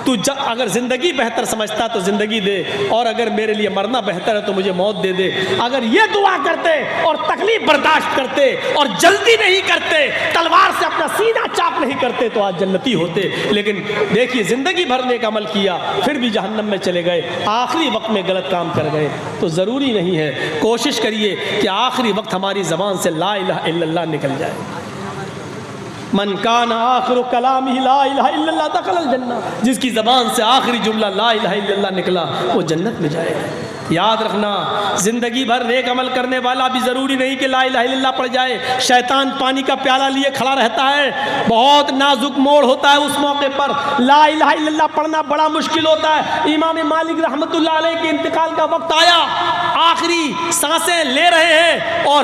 تو اگر زندگی بہتر سمجھتا تو زندگی دے اور اگر میرے لیے مرنا بہتر ہے تو مجھے موت دے دے. اگر یہ دعا کرتے اور تکلیف برداشت کرتے اور جلدی نہیں کرتے, تلوار سے اپنا سینہ چاک نہیں کرتے تو آج جنتی ہوتے. لیکن دیکھیے زندگی بھر نیک عمل کیا پھر بھی جہنم میں چلے گئے, آخری وقت میں غلط کام کر گئے. تو ضروری نہیں ہے, کوشش کریے کہ آخری وقت ہماری زبان سے لا الہ الا اللہ نکل جائے. من کان آخر کلامہ لا الہ الا اللہ دخل الجنہ, جس کی زبان سے آخری جملہ لا الہ الا اللہ نکلا وہ جنت میں جائے گا. یاد رکھنا زندگی بھر نیک عمل کرنے والا بھی ضروری نہیں کہ لا الہ الا اللہ پڑھ جائے. شیطان پانی کا پیالہ لیے کھڑا رہتا ہے, بہت نازک موڑ ہوتا ہے, اس موقع پر لا الہ الا اللہ پڑھنا بڑا مشکل ہوتا ہے. امام مالک رحمۃ اللہ علیہ کے انتقال کا وقت آیا, آخری سانسیں لے رہے ہیں اور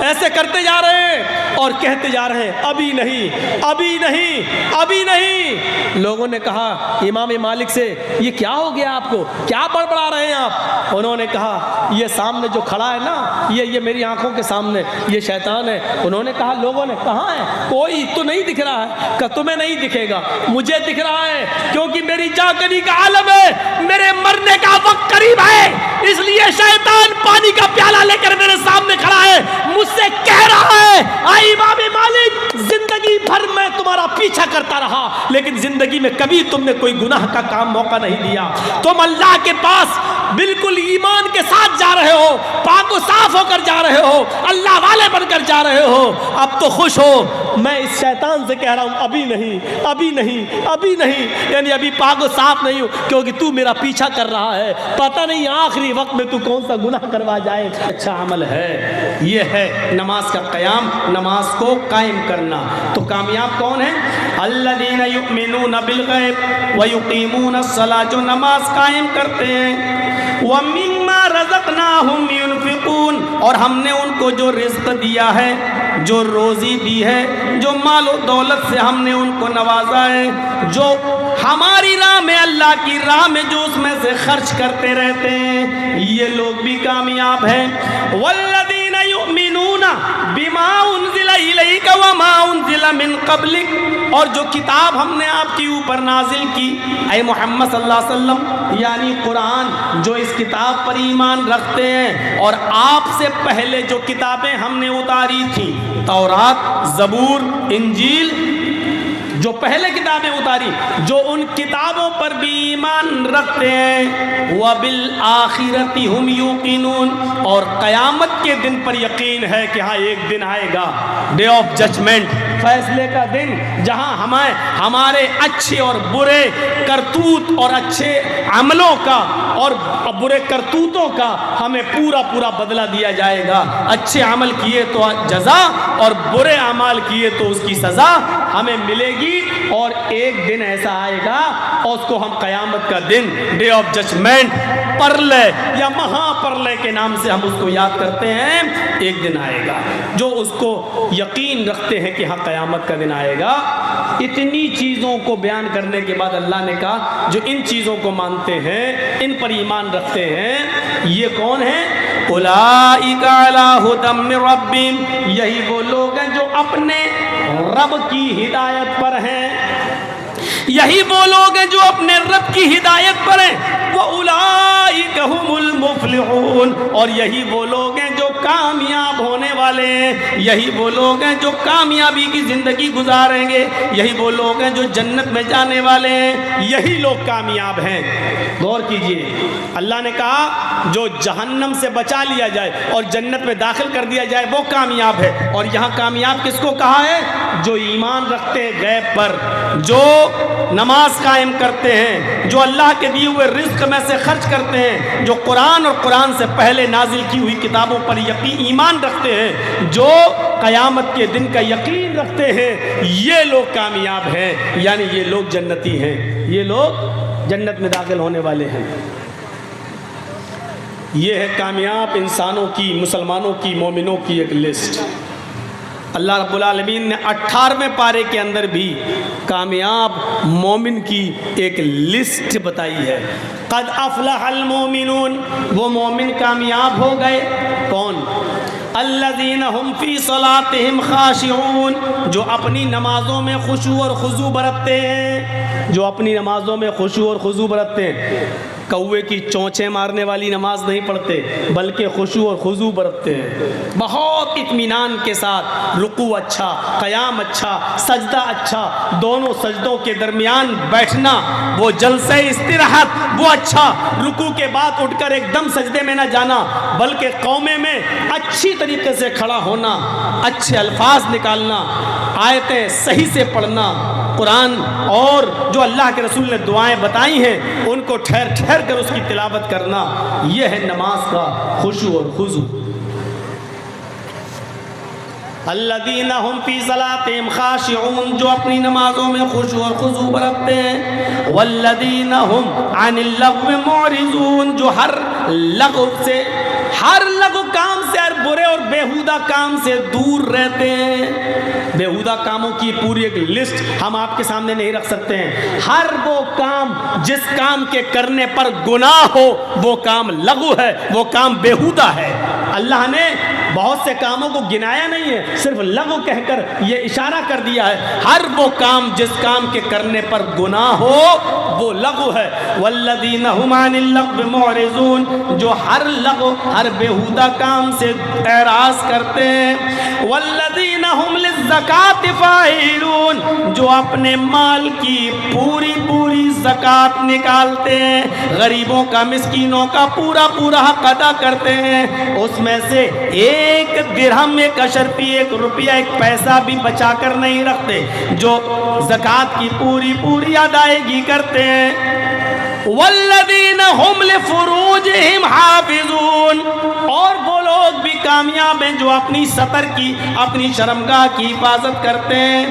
ایسے کرتے جا رہے ہیں اور کہتے جا رہے ہیں ابھی نہیں ابھی نہیں ابھی نہیں. لوگوں نے کہا امام مالک سے یہ کیا ہو گیا آپ کو, کیا بڑبڑا رہے ہیں آپ؟ انہوں نے کہا یہ سامنے جو کھڑا ہے نا, یہ میری آنکھوں کے سامنے یہ شیطان ہے. انہوں نے کہا لوگوں نے کہاں ہے, کوئی تو نہیں دکھ رہا ہے. کہ تمہیں نہیں دکھے گا, مجھے دکھ رہا ہے کیونکہ میری جاگنی کا عالم ہے, میرے مرنے کا وقت قریب ہے, اس لیے شیطان پانی کا پیالہ لے کر میرے سامنے کھڑا ہے, مجھ سے کہہ رہا ہے اے امام مالک زندگی بھر میں تمہارا پیچھا کرتا رہا لیکن زندگی میں کبھی تم نے کوئی گناہ کا کام موقع نہیں دیا. تم اللہ کے پاس بالکل ایمان کے ساتھ جا رہے ہو, پاک و صاف ہو کر جا رہے ہو, اللہ والے بن کر جا رہے ہو, اب تو خوش ہو. میں اس شیطان سے کہہ رہا ہوں ابھی نہیں ابھی نہیں ابھی نہیں, یعنی ابھی پاک و صاف نہیں ہو کیونکہ تو میرا پیچھا کر رہا ہے, پتہ نہیں آخری وقت میں تو کون سا گناہ کروا جائے. اچھا عمل ہے یہ ہے نماز کا قیام, نماز کو قائم کرنا. تو کامیاب کون ہے؟ الذین یؤمنون بالغیب ویقیمون الصلاۃ, جو نماز قائم کرتے ہیں. وَمِمَّا رَزَقْنَاهُمْ يُنْفِقُونَ, اور ہم نے ان کو جو رزق دیا ہے, جو روزی دی ہے, جو مال و دولت سے ہم نے ان کو نوازا ہے, جو ہماری راہ میں اللہ کی راہ میں جو اس میں سے خرچ کرتے رہتے ہیں, یہ لوگ بھی کامیاب ہیں. وَالَّذِينَ يُؤْمِنُونَ بِمَا أُنزِلَ إِلَيْكَ وَمَا أُنزِلَ مِن قَبْلِكَ, اور جو کتاب ہم نے آپ کے اوپر نازل کی اے محمد صلی اللہ علیہ وسلم یعنی قرآن, جو اس کتاب پر ایمان رکھتے ہیں, اور آپ سے پہلے جو کتابیں ہم نے اتاری تھیں, تورات, زبور, انجیل, جو پہلے کتابیں اتاری, جو ان کتابوں پر بھی ایمان رکھتے ہیں. وَبِالْآخِرَةِ هُمْ يُوقِنُونَ, اور قیامت کے دن پر یقین ہے کہ ہاں ایک دن آئے گا, ڈے آف ججمنٹ, فیصلے کا دن, جہاں ہمارے اچھے اور برے کرتوت اور اچھے عملوں کا اور برے کرتوتوں کا ہمیں پورا بدلہ دیا جائے گا. اچھے عمل کیے تو جزا اور برے اعمال کیے تو اس کی سزا ہمیں ملے گی. اور ایک دن ایسا آئے گا اور اس کو ہم قیامت کا دن, ڈے آف ججمنٹ, پرلے یا مہا پرلے کے نام سے ہم اس کو یاد کرتے ہیں. ایک دن آئے گا, جو اس کو یقین رکھتے ہیں کہ ہاں قیامت کا دن آئے گا. اتنی چیزوں کو بیان کرنے کے بعد اللہ نے کہا جو ان چیزوں کو مانتے ہیں, ان پر ایمان رکھتے ہیں, یہ کون ہیں؟ اولئک علی ھدی من ربہم, یہی وہ لوگ ہیں جو اپنے رب کی ہدایت پر ہیں, یہی وہ لوگ ہیں جو اپنے رب کی ہدایت پر ہیں. وَأُولَئِكَ هُمُ الْمُفْلِحُونَ, اور یہی وہ لوگ ہیں جو کامیاب ہونے والے ہیں, یہی وہ لوگ ہیں جو کامیابی کی زندگی گزاریں گے, یہی وہ لوگ ہیں جو جنت میں جانے والے ہیں, یہی لوگ کامیاب ہیں. غور کیجئے, اللہ نے کہا جو جہنم سے بچا لیا جائے اور جنت میں داخل کر دیا جائے وہ کامیاب ہے, اور یہاں کامیاب کس کو کہا ہے؟ جو ایمان رکھتے ہیں غیب پر, جو نماز قائم کرتے ہیں, جو اللہ کے دیے ہوئے رزق میں سے خرچ کرتے ہیں, جو قرآن اور قرآن سے پہلے نازل کی ہوئی کتابوں پر ایمان رکھتے ہیں, جو قیامت کے دن کا یقین رکھتے ہیں, یہ لوگ کامیاب ہیں, یعنی یہ لوگ جنتی ہیں, یہ لوگ جنت میں داخل ہونے والے ہیں. یہ ہے کامیاب انسانوں کی, مسلمانوں کی, مومنوں کی ایک لسٹ. اللہ رب العالمین نے 18ویں پارے کے اندر بھی کامیاب مومن کی ایک لسٹ بتائی ہے. قد افلح المومنون, وہ مومن کامیاب ہو گئے. کون؟ الذین هم فی صلاتهم خاشعون، جو اپنی نمازوں میں خشوع اور خضوع برتتے ہیں، جو اپنی نمازوں میں خشوع اور خضوع برتتے ہیں، کوے کی چونچیں مارنے والی نماز نہیں پڑھتے بلکہ خشوع اور خضوع برتتے ہیں، بہت اطمینان کے ساتھ، رکوع اچھا، قیام اچھا، سجدہ اچھا، دونوں سجدوں کے درمیان بیٹھنا، وہ جلسہ استراحت وہ اچھا، رکوع کے بعد اٹھ کر ایک دم سجدے میں نہ جانا بلکہ قومے میں اچھی طریقے سے کھڑا ہونا، اچھے الفاظ نکالنا، آیتیں صحیح سے پڑھنا، قرآن اور جو اللہ کے رسول نے دعائیں بتائی ہیں ان کو ٹھہر ٹھہر کر اس کی تلاوت کرنا، یہ ہے نماز کا خشوع اور خضوع۔ الذین هم فی صلاتهم خاشعون، جو اپنی نمازوں میں خشوع اور خضوع برتتے ہیں، والذین هم عن اللغو معرضون، جو ہر لغو کام سے، ہر برے اور بیہودہ کام سے دور رہتے ہیں۔ بیہودہ کاموں کی پوری ایک لسٹ ہم آپ کے سامنے نہیں رکھ سکتے ہیں، ہر وہ کام جس کام کے کرنے پر گناہ ہو وہ کام لغو ہے، وہ کام بیہودہ ہے۔ اللہ نے بہت سے کاموں کو گنایا نہیں ہے، صرف لغو کہہ کر یہ اشارہ کر دیا ہے، ہر وہ کام جس کام کے کرنے پر گناہ ہو وہ لغو ہے۔ والذین هم عن اللغو معرضون، جو ہر لغو، ہر بیہودہ کام سے اعراض کرتے ہیں۔ والذین هم للزکاۃ فاعلون، جو اپنے مال کی پوری زکوٰۃ نکالتے ہیں، غریبوں کا، مسکینوں کا پورا حق ادا کرتے ہیں، اس میں سے ایک درہم، ایک اشرفی، ایک روپیہ، ایک پیسہ بھی بچا کر نہیں رکھتے، جو زکوٰۃ کی پوری ادائیگی کرتے ہیں۔ والذین هم لفروجہم حافظون، اور وہ لوگ بھی کامیاب ہیں جو اپنی سطر کی، اپنی شرمگاہ کی حفاظت کرتے ہیں،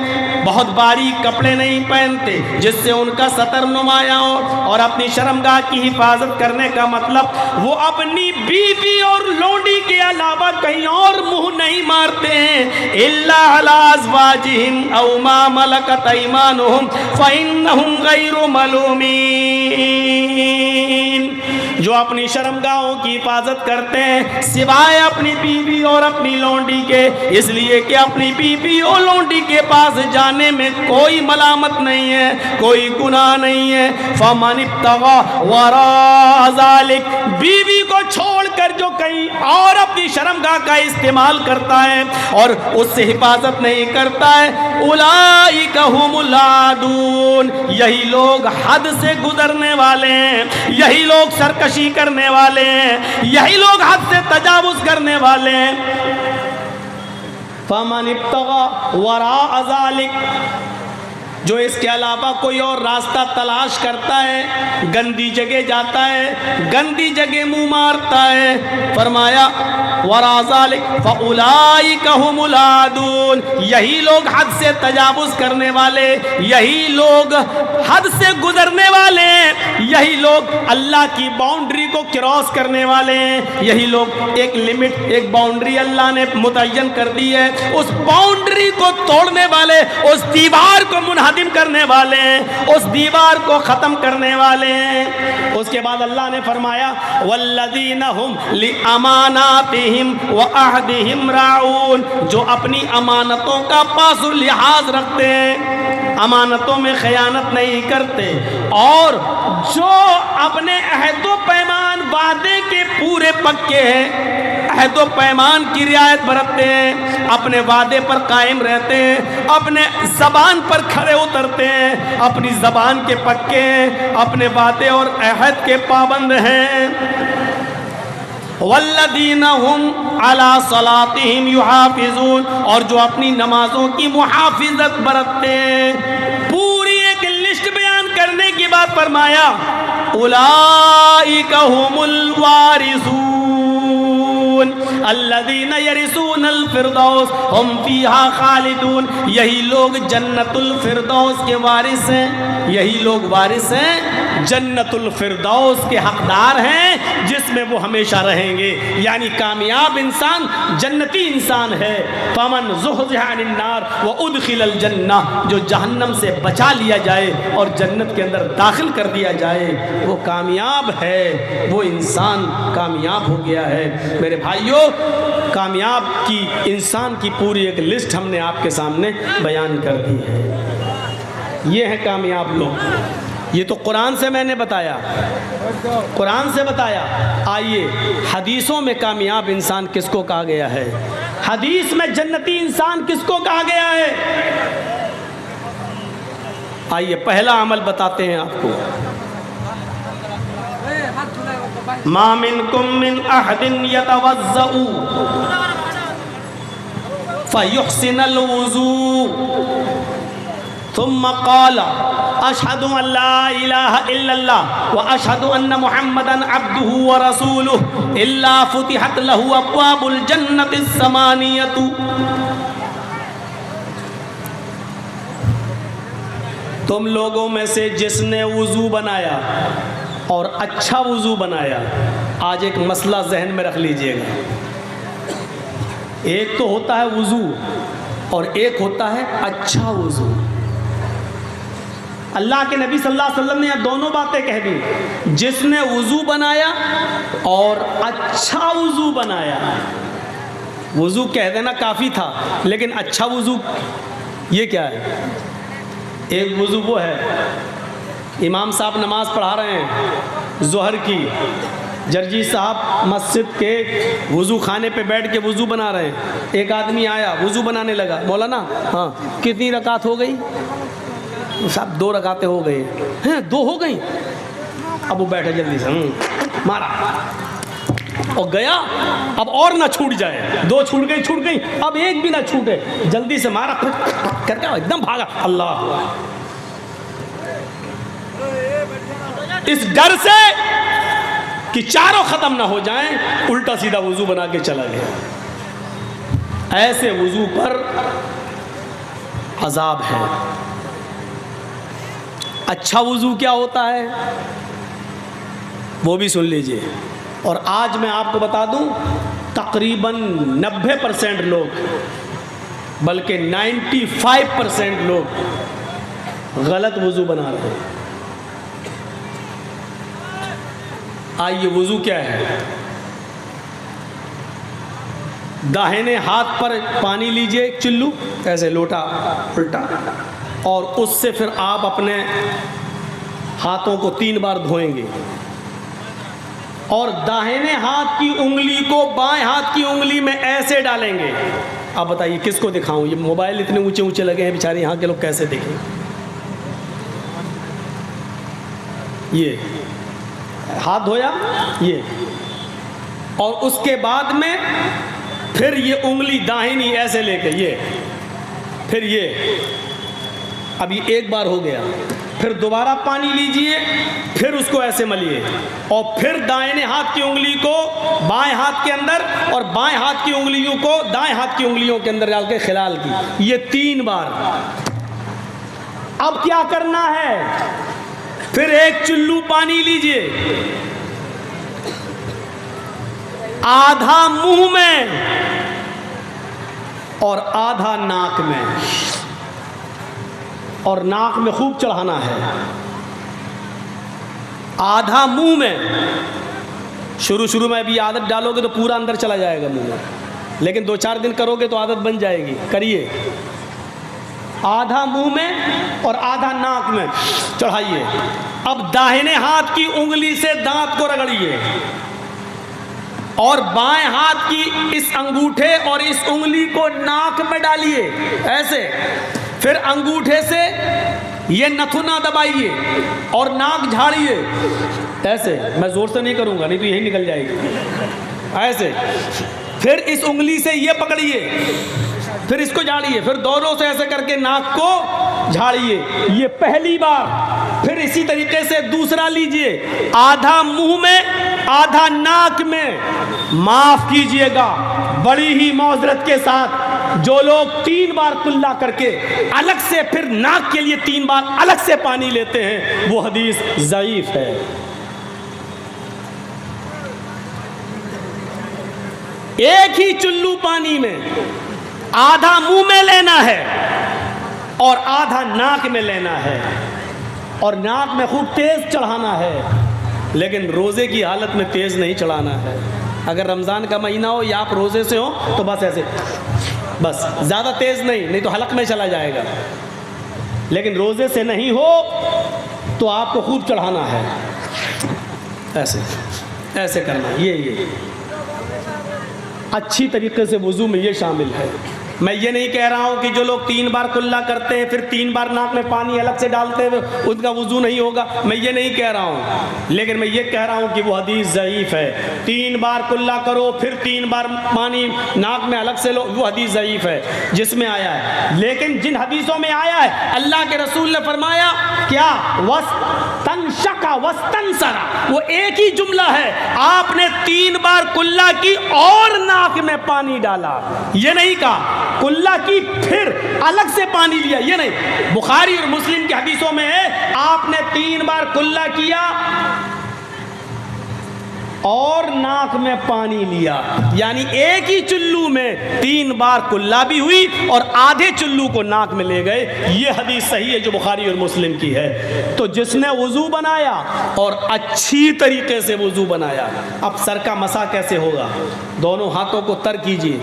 بہت باریک کپڑے نہیں پہنتے جس سے ان کا سطر نمایاں ہو، اور اپنی شرمگاہ کی حفاظت کرنے کا مطلب وہ اپنی بیوی اور لونڈی کے علاوہ کہیں اور منہ نہیں مارتے ہیں۔ الا علی ازواجہم او ما ملکت ایمانہم فانہم غیر ملومین، جو اپنی شرمگاہوں کی حفاظت کرتے ہیں سوائے اپنی بیوی اور اپنی لونڈی کے، اس لیے کہ اپنی بیوی اور لونڈی کے پاس جانے میں کوئی ملامت نہیں ہے، کوئی گناہ نہیں ہے۔ فمن ابتغى وراء ذلك، بیوی کو چھوڑ کر جو کہیں اور اپنی شرمگاہ کا استعمال کرتا ہے اور اس سے حفاظت نہیں کرتا ہے، اولئک هم العادون، یہی لوگ حد سے گزرنے والے ہیں، یہی لوگ سرکشی کرنے والے ہیں، یہی لوگ حد سے تجاوز کرنے والے ہیں۔ فمن ابتغى وراء ذلك، جو اس کے علاوہ کوئی اور راستہ تلاش کرتا ہے، گندی جگہ جاتا ہے، گندی جگہ منہ مارتا ہے، فرمایا وراء ذلك فاولئک هم العادون، یہی لوگ حد سے تجاوز کرنے والے، یہی لوگ حد سے گزرنے والے ہیں، یہی لوگ اللہ کی باؤنڈری کو کراس کرنے والے ہیں، یہی لوگ ایک لمٹ، ایک باؤنڈری اللہ نے متعین کر دی ہے، اس باؤنڈری کو توڑنے والے، اس دیوار کو منہدم کرنے والے ہیں، اس دیوار کو ختم کرنے والے ہیں۔ اس کے بعد اللہ نے فرمایا والذین هم لاماناتہم وعہدہم راعون، جو اپنی امانتوں کا پاس و لحاظ رکھتے ہیں، امانتوں میں خیانت نہیں کرتے، اور جو اپنے عہد و پیمان، وعدے کے پورے پکے ہیں، عہد و پیمان کی رعایت برتتے ہیں، اپنے وعدے پر قائم رہتے ہیں، اپنے زبان پر کھڑے اترتے ہیں، اپنی زبان کے پکے ہیں، اپنے وعدے اور عہد کے پابند ہیں۔ والذین هم علی صلاتہم یحافظون، اور جو اپنی نمازوں کی محافظت برتتے ہیں۔ پوری ایک لسٹ بیان کرنے کی بات فرمایا اولئک هم الوارثون الذین یرثون الفردوس ہم فیہا خالدون، یہی لوگ جنت الفردوس کے وارث ہیں، یہی لوگ وارث ہیں جنت الفردوس کے حقدار ہیں جس میں وہ ہمیشہ رہیں گے. یعنی کامیاب انسان جنتی انسان ہے. فمن زحزح عن النار وادخل الجنہ، جو جہنم سے بچا لیا جائے اور جنت کے اندر داخل کر دیا جائے وہ کامیاب ہے، وہ انسان کامیاب ہو گیا ہے. میرے بھائیوں، کامیاب کی انسان کی پوری ایک لسٹ ہم نے آپ کے سامنے بیان کر دی ہے. یہ ہیں کامیاب لوگ. یہ تو قرآن سے میں نے بتایا، قرآن سے بتایا. آئیے حدیثوں میں کامیاب انسان کس کو کہا گیا ہے؟ حدیث میں جنتی انسان کس کو کہا گیا ہے؟ آئیے پہلا عمل بتاتے ہیں آپ کو. ما منکم من احد یتوضأ فیحسن الوضوء ثم قال اشہد ان لا الہ الا اللہ واشہد ان محمدا عبدہ ورسولہ الا فتحت لہ ابواب الجنۃ الثمانیۃ. تم لوگوں میں سے جس نے وضو بنایا اور اچھا وضو بنایا، آج ایک مسئلہ ذہن میں رکھ لیجئے گا. ایک تو ہوتا ہے وضو اور ایک ہوتا ہے اچھا وضو. اللہ کے نبی صلی اللہ علیہ وسلم نے یہ دونوں باتیں کہہ دی. جس نے وضو بنایا اور اچھا وضو بنایا. وضو کہہ دینا کافی تھا، لیکن اچھا وضو یہ کیا ہے؟ ایک وضو وہ ہے امام صاحب نماز پڑھا رہے ہیں ظہر کی، جرجی صاحب مسجد کے وضو خانے پہ بیٹھ کے وضو بنا رہے ہیں. ایک آدمی آیا وضو بنانے لگا، مولانا ہاں کتنی رکعت ہو گئی؟ صاحب 2 رکعتیں ہو گئی ہیں. 2 ہو گئی؟ اب وہ بیٹھے جلدی سے مارا اور گیا. اب اور نہ چھوٹ جائے، 2 چھوٹ گئی، اب ایک بھی نہ چھوٹے، جلدی سے مارا کر کے ایک دم بھاگا. اللہ اس ڈر سے کہ چاروں ختم نہ ہو جائیں الٹا سیدھا وضو بنا کے چلا گیا. ایسے وضو پر عذاب ہے. اچھا وضو کیا ہوتا ہے وہ بھی سن لیجئے. اور آج میں آپ کو بتا دوں تقریباً 90% لوگ بلکہ 95% لوگ غلط وضو بنا رہے ہیں. آئیے وضو کیا ہے؟ داہنے ہاتھ پر پانی لیجئے ایک چلو، ایسے لوٹا الٹا، اور اس سے پھر آپ اپنے ہاتھوں کو 3 بار دھوئیں گے اور داہنے ہاتھ کی انگلی کو بائیں ہاتھ کی انگلی میں ایسے ڈالیں گے. آپ بتائیے کس کو دکھاؤں؟ یہ موبائل اتنے اونچے اونچے لگے ہیں بیچارے یہاں کے لوگ کیسے دیکھیں؟ یہ ہاتھ دھویا یہ، اور اس کے بعد میں پھر یہ انگلی داہنی ایسے لے کے یہ، پھر یہ، اب یہ ایک بار ہو گیا. پھر دوبارہ پانی لیجئے، پھر اس کو ایسے ملیے، اور پھر دائیں ہاتھ کی انگلی کو بائیں ہاتھ کے اندر اور بائیں ہاتھ کی انگلیوں کو دائیں ہاتھ کی انگلیوں کے اندر ڈال کے خلال کی. یہ 3 بار. اب کیا کرنا ہے؟ پھر ایک چلو پانی لیجئے، آدھا منہ میں اور آدھا ناک میں، اور ناک میں خوب چڑھانا ہے. آدھا منہ میں. شروع میں ابھی عادت ڈالو گے تو پورا اندر چلا جائے گا منہ میں، لیکن 2-4 دن کرو گے تو عادت بن جائے گی. کریے. آدھا منہ میں اور آدھا ناک میں چڑھائیے. اب داہنے ہاتھ کی انگلی سے دانت کو رگڑیے اور بائیں ہاتھ کی اس انگوٹھے اور اس انگلی کو ناک میں ڈالیے ایسے. پھر انگوٹھے سے یہ نتھنا دبائیے اور ناک جھاڑیے ایسے. میں زور سے نہیں کروں گا نہیں تو یہی نکل جائے گی. ایسے. پھر اس انگلی سے یہ پکڑیے، پھر اس کو جھاڑیے، پھر دونوں سے ایسے کر کے ناک کو جھاڑیے. یہ پہلی بار. پھر اسی طریقے سے دوسرا لیجئے، آدھا منہ میں آدھا ناک میں. معاف کیجئے گا بڑی ہی معذرت کے ساتھ جو لوگ 3 بار کلا کر کے الگ سے پھر ناک کے لیے 3 بار الگ سے پانی لیتے ہیں وہ حدیث ضعیف ہے۔ ایک ہی چلو پانی میں آدھا منہ میں لینا ہے اور آدھا ناک میں لینا ہے، اور ناک میں خوب تیز چڑھانا ہے، لیکن روزے کی حالت میں تیز نہیں چڑھانا ہے۔ اگر رمضان کا مہینہ ہو یا آپ روزے سے ہو تو بس ایسے، بس زیادہ تیز نہیں تو حلق میں چلا جائے گا، لیکن روزے سے نہیں ہو تو آپ کو خوب چڑھانا ہے، ایسے ایسے کرنا ہے۔ یہ اچھی طریقے سے وضو میں یہ شامل ہے۔ میں یہ نہیں کہہ رہا ہوں کہ جو لوگ 3 بار کلا کرتے ہیں پھر 3 بار ناک میں پانی الگ سے ڈالتے ہوئے ان کا وضو نہیں ہوگا، میں یہ نہیں کہہ رہا ہوں، لیکن میں یہ کہہ رہا ہوں کہ وہ حدیث ضعیف ہے۔ 3 بار کلا کرو پھر 3 بار پانی ناک میں الگ سے لو، وہ حدیث ضعیف ہے جس میں آیا ہے۔ لیکن جن حدیثوں میں آیا ہے اللہ کے رسول نے فرمایا کیا، وَاسْتَنْشَقَ وَاسْتَنْسَرَ، وہ ایک ہی جملہ ہے، آپ نے 3 بار کلا کی اور ناک میں پانی ڈالا، یہ نہیں کہا کلا کی پھر الگ سے پانی لیا، یہ نہیں۔ بخاری اور مسلم کی حدیثوں میں ہے آپ نے 3 بار کلا کیا اور ناک میں پانی لیا، یعنی ایک ہی چلو میں 3 بار کلا بھی ہوئی اور آدھے چلو کو ناک میں لے گئے، یہ حدیث صحیح ہے جو بخاری اور مسلم کی ہے۔ تو جس نے وضو بنایا اور اچھی طریقے سے وضو بنایا، اب سر کا مسح کیسے ہوگا؟ دونوں ہاتھوں کو تر کیجیے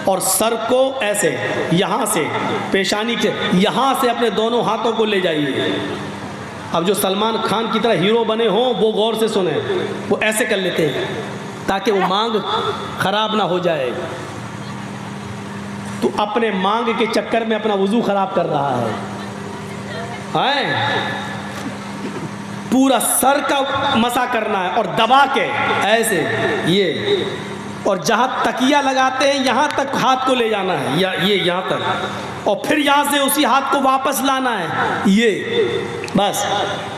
اور سر کو ایسے یہاں سے پیشانی کے یہاں سے اپنے دونوں ہاتھوں کو لے جائیے۔ اب جو سلمان خان کی طرح ہیرو بنے ہوں وہ غور سے سنیں، وہ ایسے کر لیتے ہیں تاکہ وہ مانگ خراب نہ ہو جائے۔ تو اپنے مانگ کے چکر میں اپنا وضو خراب کر رہا ہے۔ پورا سر کا مسح کرنا ہے اور دبا کے ایسے، یہ، اور جہاں تکیہ لگاتے ہیں یہاں تک ہاتھ کو لے جانا ہے، یہ یہاں تک، اور پھر یہاں سے اسی ہاتھ کو واپس لانا ہے، یہ بس،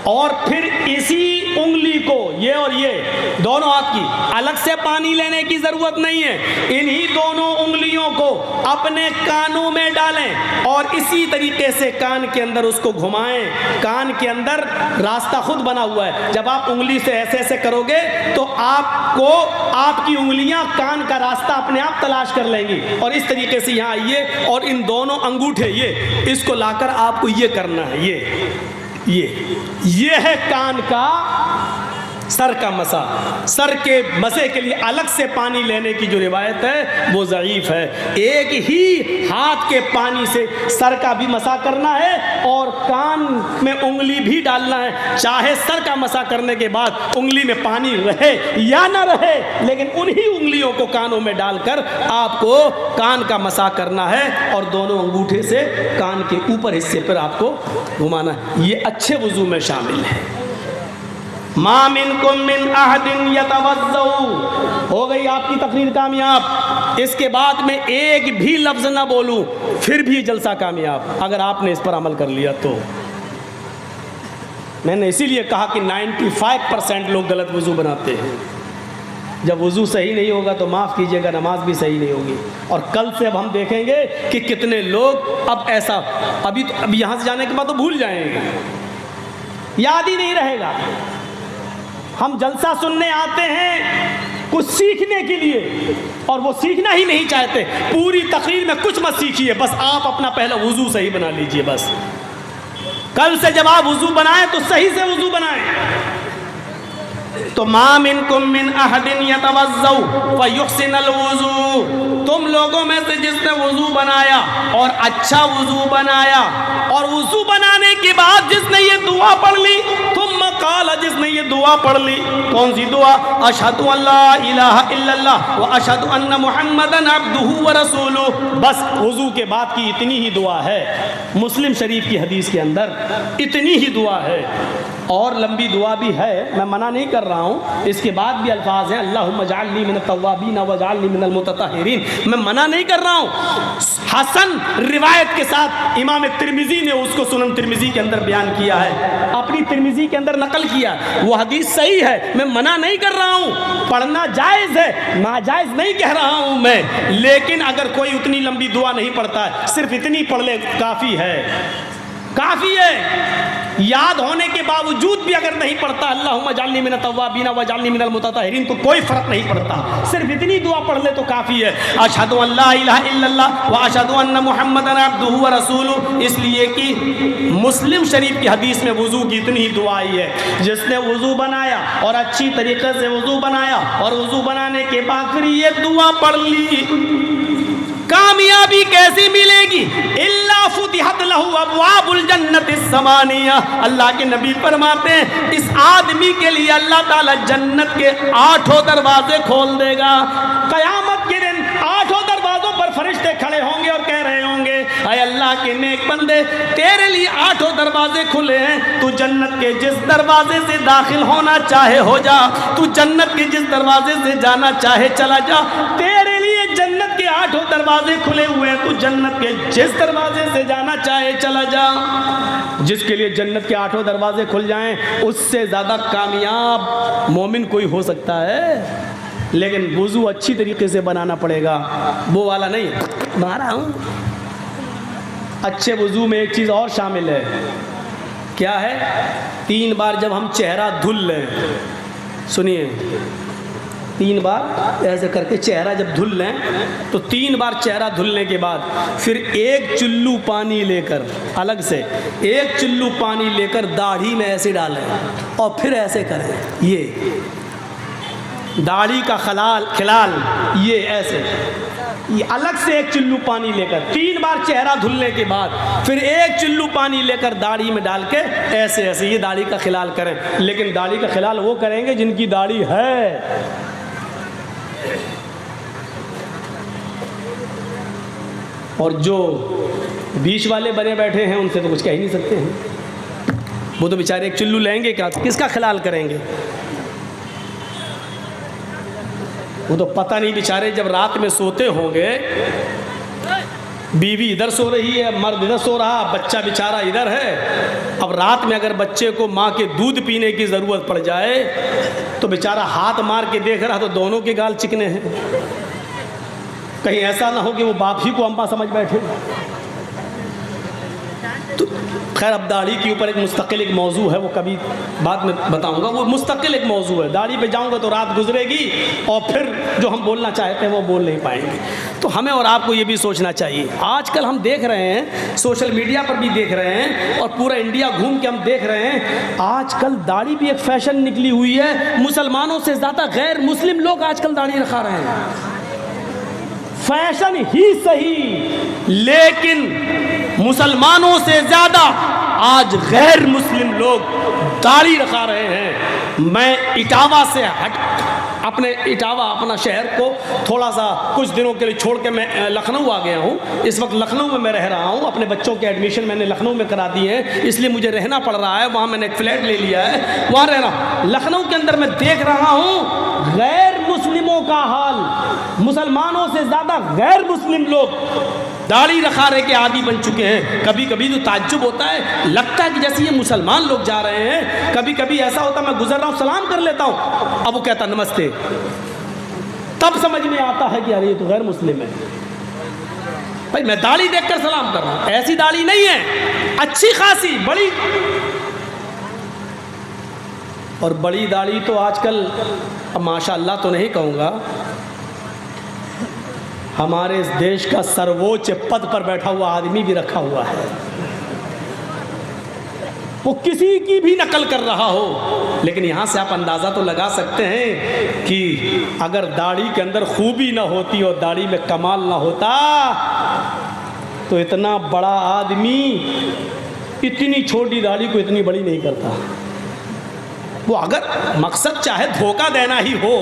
اور پھر اسی انگلی کو، یہ اور یہ دونوں ہاتھ کی الگ سے پانی لینے کی ضرورت نہیں ہے، انہی دونوں انگلیوں کو اپنے کانوں میں ڈالیں اور اسی طریقے سے کان کے اندر اس کو گھمائیں۔ کان کے اندر راستہ خود بنا ہوا ہے، جب آپ انگلی سے ایسے ایسے کرو گے تو آپ کو آپ کی انگلیاں کان کا راستہ اپنے آپ تلاش کر لیں گی، اور اس طریقے سے یہاں آئیے اور ان دونوں انگوٹھے یہ اس کو لا کر آپ کو یہ کرنا ہے، یہ ہے کان کا سر کا مسح۔ سر کے مسح کے لیے الگ سے پانی لینے کی جو روایت ہے وہ ضعیف ہے۔ ایک ہی ہاتھ کے پانی سے سر کا بھی مسح کرنا ہے اور کان میں انگلی بھی ڈالنا ہے، چاہے سر کا مسح کرنے کے بعد انگلی میں پانی رہے یا نہ رہے، لیکن انہی انگلیوں کو کانوں میں ڈال کر آپ کو کان کا مسح کرنا ہے اور دونوں انگوٹھے سے کان کے اوپر حصے پر آپ کو گھمانا ہے۔ یہ اچھے وضو میں شامل ہے۔ ما منکم من احد یتوضؤ، ہو گئی آپ کی تقریر کامیاب۔ اس کے بعد میں ایک بھی لفظ نہ بولوں پھر بھی جلسہ کامیاب، اگر آپ نے اس پر عمل کر لیا تو۔ میں نے اسی لیے کہا کہ 95% لوگ غلط وضو بناتے ہیں۔ جب وضو صحیح نہیں ہوگا تو معاف کیجیے گا نماز بھی صحیح نہیں ہوگی، اور کل سے اب ہم دیکھیں گے کہ کتنے لوگ اب ایسا ابھی یہاں سے جانے کے بعد تو بھول جائیں گے، یاد ہی نہیں رہے گا۔ ہم جلسہ سننے آتے ہیں کچھ سیکھنے کے لیے اور وہ سیکھنا ہی نہیں چاہتے، پوری تقریر میں کچھ مت سیکھیے، بس آپ اپنا پہلا وضو صحیح بنا لیجئے۔ بس کل سے جب آپ وضو بنائیں تو صحیح سے وضو بنائیں۔ تو ما منکم من احد یتوضؤ فیحسن الوضوء، تم لوگوں میں سے جس نے وضو بنایا اور اچھا وضو بنایا، اور وضو بنانے کے بعد جس نے یہ دعا پڑھ لی، ثم قال، جس نے یہ دعا پڑھ لی، کون سی دعا؟ اشہد ان لا الہ الا اللہ واشہد ان محمدا عبدہ ورسولہ، بس وضو کے بعد کی اتنی ہی دعا ہے۔ مسلم شریف کی حدیث کے اندر اتنی ہی دعا ہے، اور لمبی دعا بھی ہے، میں منع نہیں کر رہا ہوں، اس کے بعد بھی الفاظ ہیں اللہم اجعلنی من التوابین واجعلنی من المتطہرین، میں منع نہیں کر رہا ہوں۔ حسن روایت کے ساتھ امام ترمذی نے اس کو سنن ترمذی کے اندر بیان کیا ہے، اپنی ترمذی کے اندر نقل نقل کیا، وہ حدیث صحیح ہے، میں منع نہیں کر رہا ہوں، پڑھنا جائز ہے، ناجائز نہیں کہہ رہا ہوں میں، لیکن اگر کوئی اتنی لمبی دعا نہیں پڑھتا ہے، صرف اتنی پڑھ لے کافی ہے، کافی ہے۔ یاد ہونے کے باوجود بھی اگر نہیں پڑھتا اللہم اجعلنی من التوابین واجعلنی من المتطہرین تو کوئی فرق نہیں پڑتا، صرف اتنی دعا پڑھ لے تو کافی ہے۔ اشہد ان لا الہ الا اللہ واشہد ان محمدا عبدہ ورسولہ، اس لیے کہ مسلم شریف کی حدیث میں وضو کی اتنی ہی دعا آئی ہے، جس نے وضو بنایا اور اچھی طریقے سے وضو بنایا اور وضو بنانے کے بعد پھر یہ دعا پڑھ لی، کامیابی کیسی ملے گی؟ الا فتحت لہ ابواب الجنت الثمانیہ، اللہ کے نبی فرماتے ہیں اس آدمی کے لیے اللہ تعالی جنت کے 8 دروازے کھول دے گا۔ قیامت کے دن 8 دروازوں پر فرشتے کھڑے ہوں گے اور کہہ رہے ہوں گے اے اللہ کے نیک بندے، تیرے لیے 8 دروازے کھلے ہیں، تو جنت کے جس دروازے سے داخل ہونا چاہے ہو جا، تو جنت کے جس دروازے سے جانا چاہے چلا جا، تیرے لیے جنت کے 8 دروازے کھلے ہوئے ہیں، تو جنت کے جس دروازے سے جانا چاہے چلا جا۔ جس کے لیے جنت کے 8 دروازے کھل جائیں اس سے زیادہ کامیاب مومن کوئی ہو سکتا ہے، لیکن وضو اچھی طریقے سے بنانا پڑے گا، وہ والا نہیں مارا ہوں۔ اچھے وضو میں ایک چیز اور شامل ہے، کیا ہے؟ 3 بار جب ہم چہرہ دھل لیں، سنیے 3 بار ایسے کر کے چہرہ جب دھل لیں تو 3 بار چہرہ دھلنے کے بعد پھر 1 چلو پانی لے کر الگ سے 1 چلو پانی لے کر داڑھی میں ایسے ڈالیں اور پھر ایسے کریں، یہ داڑھی کا خلال یہ ایسے، یہ الگ سے 1 چلو پانی لے کر 3 بار چہرہ دھلنے کے بعد پھر 1 چلو پانی لے کر داڑھی میں ڈال کے ایسے ایسے یہ داڑھی کا خلال کریں، لیکن داڑھی کا خلال وہ کریں گے جن کی داڑھی ہے۔ اور جو بیچ والے بنے بیٹھے ہیں ان سے تو کچھ کہہ ہی نہیں سکتے ہیں، وہ تو بیچارے 1 چلو لیں گے کیا، کس کا خلال کریں گے؟ وہ تو پتہ نہیں بیچارے جب رات میں سوتے ہوں گے، بیوی ادھر سو رہی ہے، مرد ادھر سو رہا، بچہ بیچارہ ادھر ہے، اب رات میں اگر بچے کو ماں کے دودھ پینے کی ضرورت پڑ جائے تو بیچارہ ہاتھ مار کے دیکھ رہا تو دونوں کے گال چکنے ہیں، کہیں ایسا نہ ہو کہ وہ باپ ہی کو اماں سمجھ بیٹھے۔ تو خیر اب داڑھی کے اوپر ایک مستقل ایک موضوع ہے، وہ کبھی بعد میں بتاؤں گا، وہ مستقل ایک موضوع ہے، داڑھی پہ جاؤں گا تو رات گزرے گی اور پھر جو ہم بولنا چاہتے ہیں وہ بول نہیں پائیں گے۔ تو ہمیں اور آپ کو یہ بھی سوچنا چاہیے، آج کل ہم دیکھ رہے ہیں سوشل میڈیا پر بھی دیکھ رہے ہیں اور پورا انڈیا گھوم کے ہم دیکھ رہے ہیں، آج کل داڑھی بھی ایک فیشن نکلی ہوئی ہے، مسلمانوں سے زیادہ غیر مسلم لوگ آج کل داڑھی رکھا رہے ہیں۔ فیشن ہی صحیح، لیکن مسلمانوں سے زیادہ آج غیر مسلم لوگ داڑھی رکھا رہے ہیں۔ میں اٹاوا سے اپنا شہر کو تھوڑا سا کچھ دنوں کے لیے چھوڑ کے میں لکھنؤ آ گیا ہوں، اس وقت لکھنؤ میں رہ رہا ہوں، اپنے بچوں کے ایڈمیشن میں نے لکھنؤ میں کرا دی ہے، اس لیے مجھے رہنا پڑ رہا ہے، وہاں میں نے ایک فلیٹ لے لیا ہے، وہاں رہ رہا ہوں۔ لکھنؤ کے اندر میں دیکھ رہا ہوں غیر مسلموں کا حال، مسلمانوں سے زیادہ غیر مسلم لوگ داڑھی رکھارے کے عادی بن چکے ہیں۔ کبھی کبھی تو تعجب ہوتا ہے، لگتا ہے کہ جیسے یہ مسلمان لوگ جا رہے ہیں، کبھی کبھی ایسا ہوتا ہے میں گزر رہا ہوں سلام کر لیتا ہوں، اب وہ کہتا نمستے، تب سمجھ میں آتا ہے کہ یار یہ تو غیر مسلم ہے۔ بھائی میں داڑھی دیکھ کر سلام کر رہا ہوں، ایسی داڑھی نہیں ہے، اچھی خاصی بڑی، اور بڑی داڑھی تو آج کل اب ماشاء اللہ تو نہیں کہوں گا، ہمارے اس دیش کا سرووچ پد پر بیٹھا ہوا آدمی بھی رکھا ہوا ہے، وہ کسی کی بھی نقل کر رہا ہو، لیکن یہاں سے آپ اندازہ تو لگا سکتے ہیں کہ اگر داڑھی کے اندر خوبی نہ ہوتی اور داڑھی میں کمال نہ ہوتا تو اتنا بڑا آدمی اتنی چھوٹی داڑھی کو اتنی بڑی نہیں کرتا۔ وہ اگر مقصد چاہے دھوکہ دینا ہی ہو،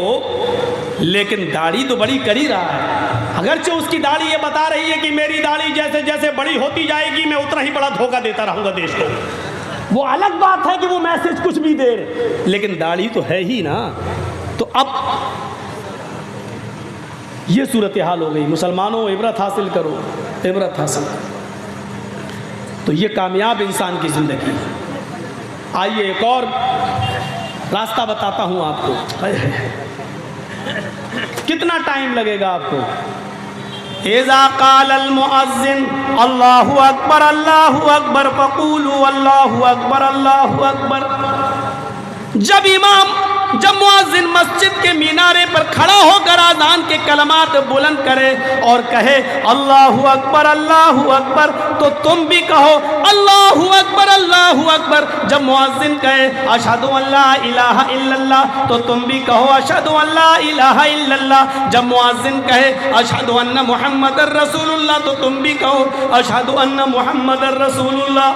لیکن داڑھی تو بڑی کر ہی رہا ہے، اگرچہ اس کی داڑھی یہ بتا رہی ہے کہ میری داڑھی جیسے جیسے بڑی ہوتی جائے گی میں اتنا ہی بڑا دھوکہ دیتا رہوں گا دیش کو، وہ الگ بات ہے کہ وہ میسج کچھ بھی دے رہے، لیکن داڑھی تو ہے ہی نا۔ تو اب یہ صورتحال ہو گئی، مسلمانوں عبرت حاصل کرو، عبرت حاصل کرو۔ تو یہ کامیاب انسان کی زندگی۔ آئیے ایک اور راستہ بتاتا ہوں آپ کو. کتنا ٹائم لگے گا آپ کو. اذا قال المؤذن اللہ اکبر فقولوا اللہ اکبر. جب مؤذن مسجد کے مینارے پر کھڑا ہو کر اذان کے کلمات بلند کرے اور کہے اللہ اکبر تو تم بھی کہو اللہ اکبر. جب مؤذن کہے اشہد ان لا الہ الا اللہ تو تم بھی کہو اشہد ان لا الہ الا اللہ. جب مؤذن کہے اشہد ان محمد رسول اللہ تو تم بھی کہو اشہد ان محمد رسول اللہ.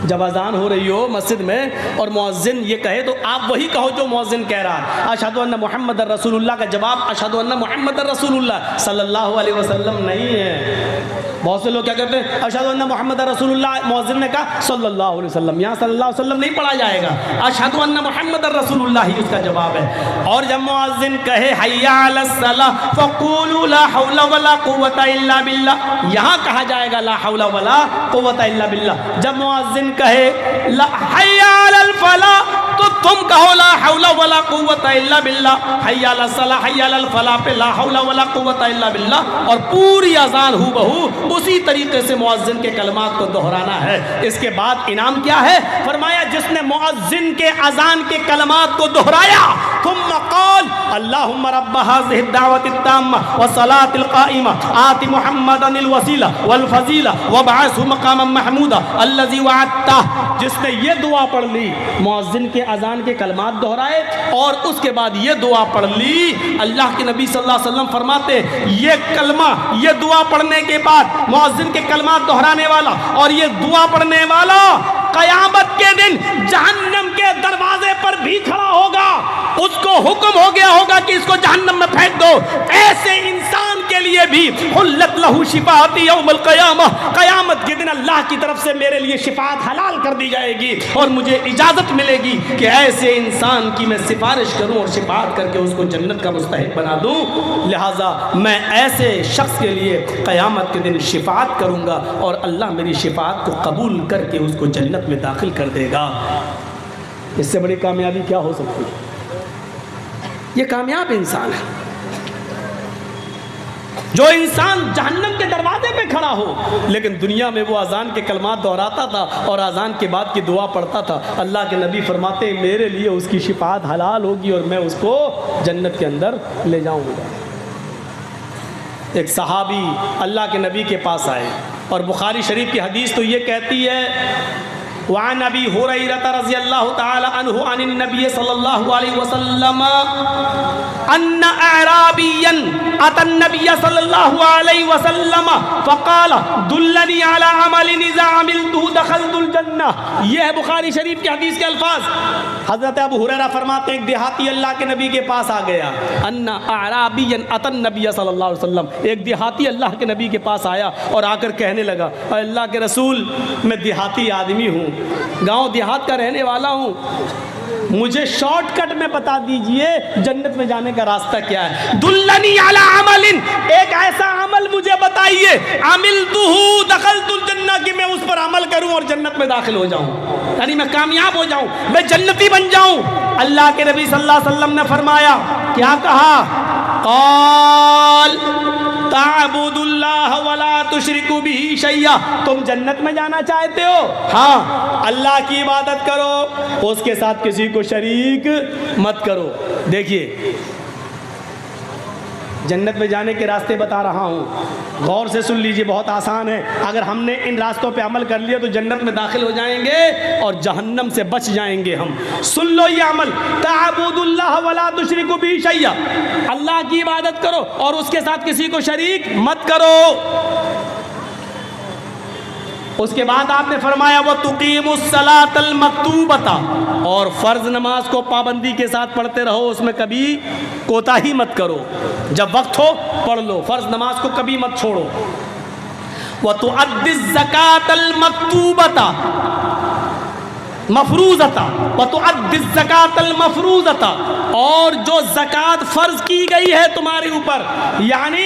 جب اذان ہو رہی ہو مسجد میں اور مؤذن یہ کہے تو آپ وہی کہو جو مؤذن کہہ رہا ہے. اشہد ان محمد رسول اللہ کا جواب اشہد ان محمد رسول اللہ صلی اللہ علیہ وسلم نہیں ہے. بہت سے لوگ کیا کہتے ہیں اشہد ان محمد رسول اللہ, مؤذن نے کہا صلی اللہ علیہ وسلم. یہاں صلی اللہ علیہ وسلم نہیں پڑھا جائے گا, اشہد ان محمد رسول اللہ ہی اس کا جواب ہے. اور جب مؤذن کہے حی علی الصلاۃ فقولوا لا حول ولا قوۃ الا باللہ, یہاں کہا جائے گا لا حول ولا قوۃ الا باللہ. جب مؤذن کہے حی علی الفلاح تو تم کہو لا حول ولا قوۃ الا باللہ. حی علی الصلاح حی علی الفلاح پہ لا حول ولا قوۃ الا باللہ. اور پوری اذان ہو بہو اسی طریقے سے مؤذن کے کلمات کو دہرانا ہے. اس کے بعد انعام کیا ہے؟ فرمایا جس نے مؤذن کے اذان کے کلمات کو دہرایا ثم قال اللہم رب هذه الدعوة التامة والصلاة القائمة آت محمدا الوسیلہ والفضیلہ وابعثه مقاما محمودا الذی وعدتہ. جس نے یہ دعا پڑھ لی, مؤذن کے اذان کے کلمات دہرائے اور اس کے بعد یہ دعا پڑھ لی, اللہ کے نبی صلی اللہ علیہ وسلم فرماتے یہ کلمہ, یہ دعا پڑھنے کے بعد مؤذن کے کلمات دہرانے والا اور یہ دعا پڑھنے والا قیامت کے دن جہنم کے دروازے پر بھی کھڑا ہوگا. اس کو حکم ہو گیا ہوگا کہ اس کو جہنم میں پھینک دو. ایسے انسان کے لیے بھی حلت لہو شفاعتی یوم القیامہ, قیامت کے دن اللہ کی طرف سے میرے لیے شفاعت حلال کر دی جائے گی اور مجھے اجازت ملے گی کہ ایسے انسان کی میں سفارش کروں اور شفاعت کر کے اس کو جنت کا مستحق بنا دوں. لہٰذا میں ایسے شخص کے لیے قیامت کے دن شفاعت کروں گا اور اللہ میری شفاعت کو قبول کر کے اس کو جنت میں داخل کر دے گا. اس سے بڑی کامیابی کیا ہو سکتی ہے؟ یہ کامیاب انسان ہے جو انسان جہنم کے دروازے پہ کھڑا ہو لیکن دنیا میں وہ اذان کے کلمات دہراتا تھا اور اذان کے بعد کی دعا پڑھتا تھا. اللہ کے نبی فرماتے ہیں میرے لیے اس کی شفاعت حلال ہوگی اور میں اس کو جنت کے اندر لے جاؤں گا. ایک صحابی اللہ کے نبی کے پاس آئے اور بخاری شریف کی حدیث تو یہ کہتی ہے وعن ابی ہریرہ رضی اللہ تعالی عنہ عن النبی صلی اللہ علیہ وسلم ان اعرابیا اتى النبی صلی اللہ علیہ وسلم فقال دلنی علی عمل اذا عملته دخلت الجنہ. یہ ہے بخاری شریف کی حدیث کے الفاظ. حضرت ابو ہریرہ فرماتے ہیں ایک دیہاتی اللہ کے نبی کے پاس آ گیا. ان اعرابیا اتى النبی صلی اللہ علیہ وسلم, ایک دیہاتی اللہ کے نبی کے پاس آیا اور آ کر کہنے لگا اے اللہ کے رسول میں دیہاتی آدمی ہوں, گاؤں دیہات کا رہنے والا ہوں, مجھے شارٹ کٹ میں بتا دیجئے جنت میں جانے کا راستہ کیا ہے. دلنی علی عمل, ایک ایسا عمل مجھے بتائیے عملتہ دخلت الجنہ کہ میں اس پر عمل کروں اور جنت میں داخل ہو جاؤں, یعنی میں کامیاب ہو جاؤں, میں جنتی بن جاؤں. اللہ کے نبی صلی اللہ علیہ وسلم نے فرمایا, کیا کہا؟ قال تعبد اللہ ولا تشرک به شیئا. تم جنت میں جانا چاہتے ہو؟ ہاں, اللہ کی عبادت کرو, اس کے ساتھ کسی کو شریک مت کرو. دیکھیے جنت میں جانے کے راستے بتا رہا ہوں, غور سے سن لیجئے, بہت آسان ہے. اگر ہم نے ان راستوں پہ عمل کر لیا تو جنت میں داخل ہو جائیں گے اور جہنم سے بچ جائیں گے ہم. سن لو یہ عمل, تعبد اللہ ولا تشرک به شیئا, اللہ کی عبادت کرو اور اس کے ساتھ کسی کو شریک مت کرو. اس کے بعد آپ نے فرمایا وَتُقِيمُ الصَّلَاةَ الْمَكْتُوبَةَ, اور فرض نماز کو پابندی کے ساتھ پڑھتے رہو, اس میں کبھی کوتاہی مت کرو, جب وقت ہو پڑھ لو, فرض نماز کو کبھی مت چھوڑو. وَتُؤَدِّ الزَّكَاةَ الْمَكْتُوبَةَ مفروضتا وَتُؤَدِّ الزَّكَاةَ الْمَفْرُوضَةَ, اور جو زکوٰۃ فرض کی گئی ہے تمہارے اوپر, یعنی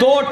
2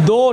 2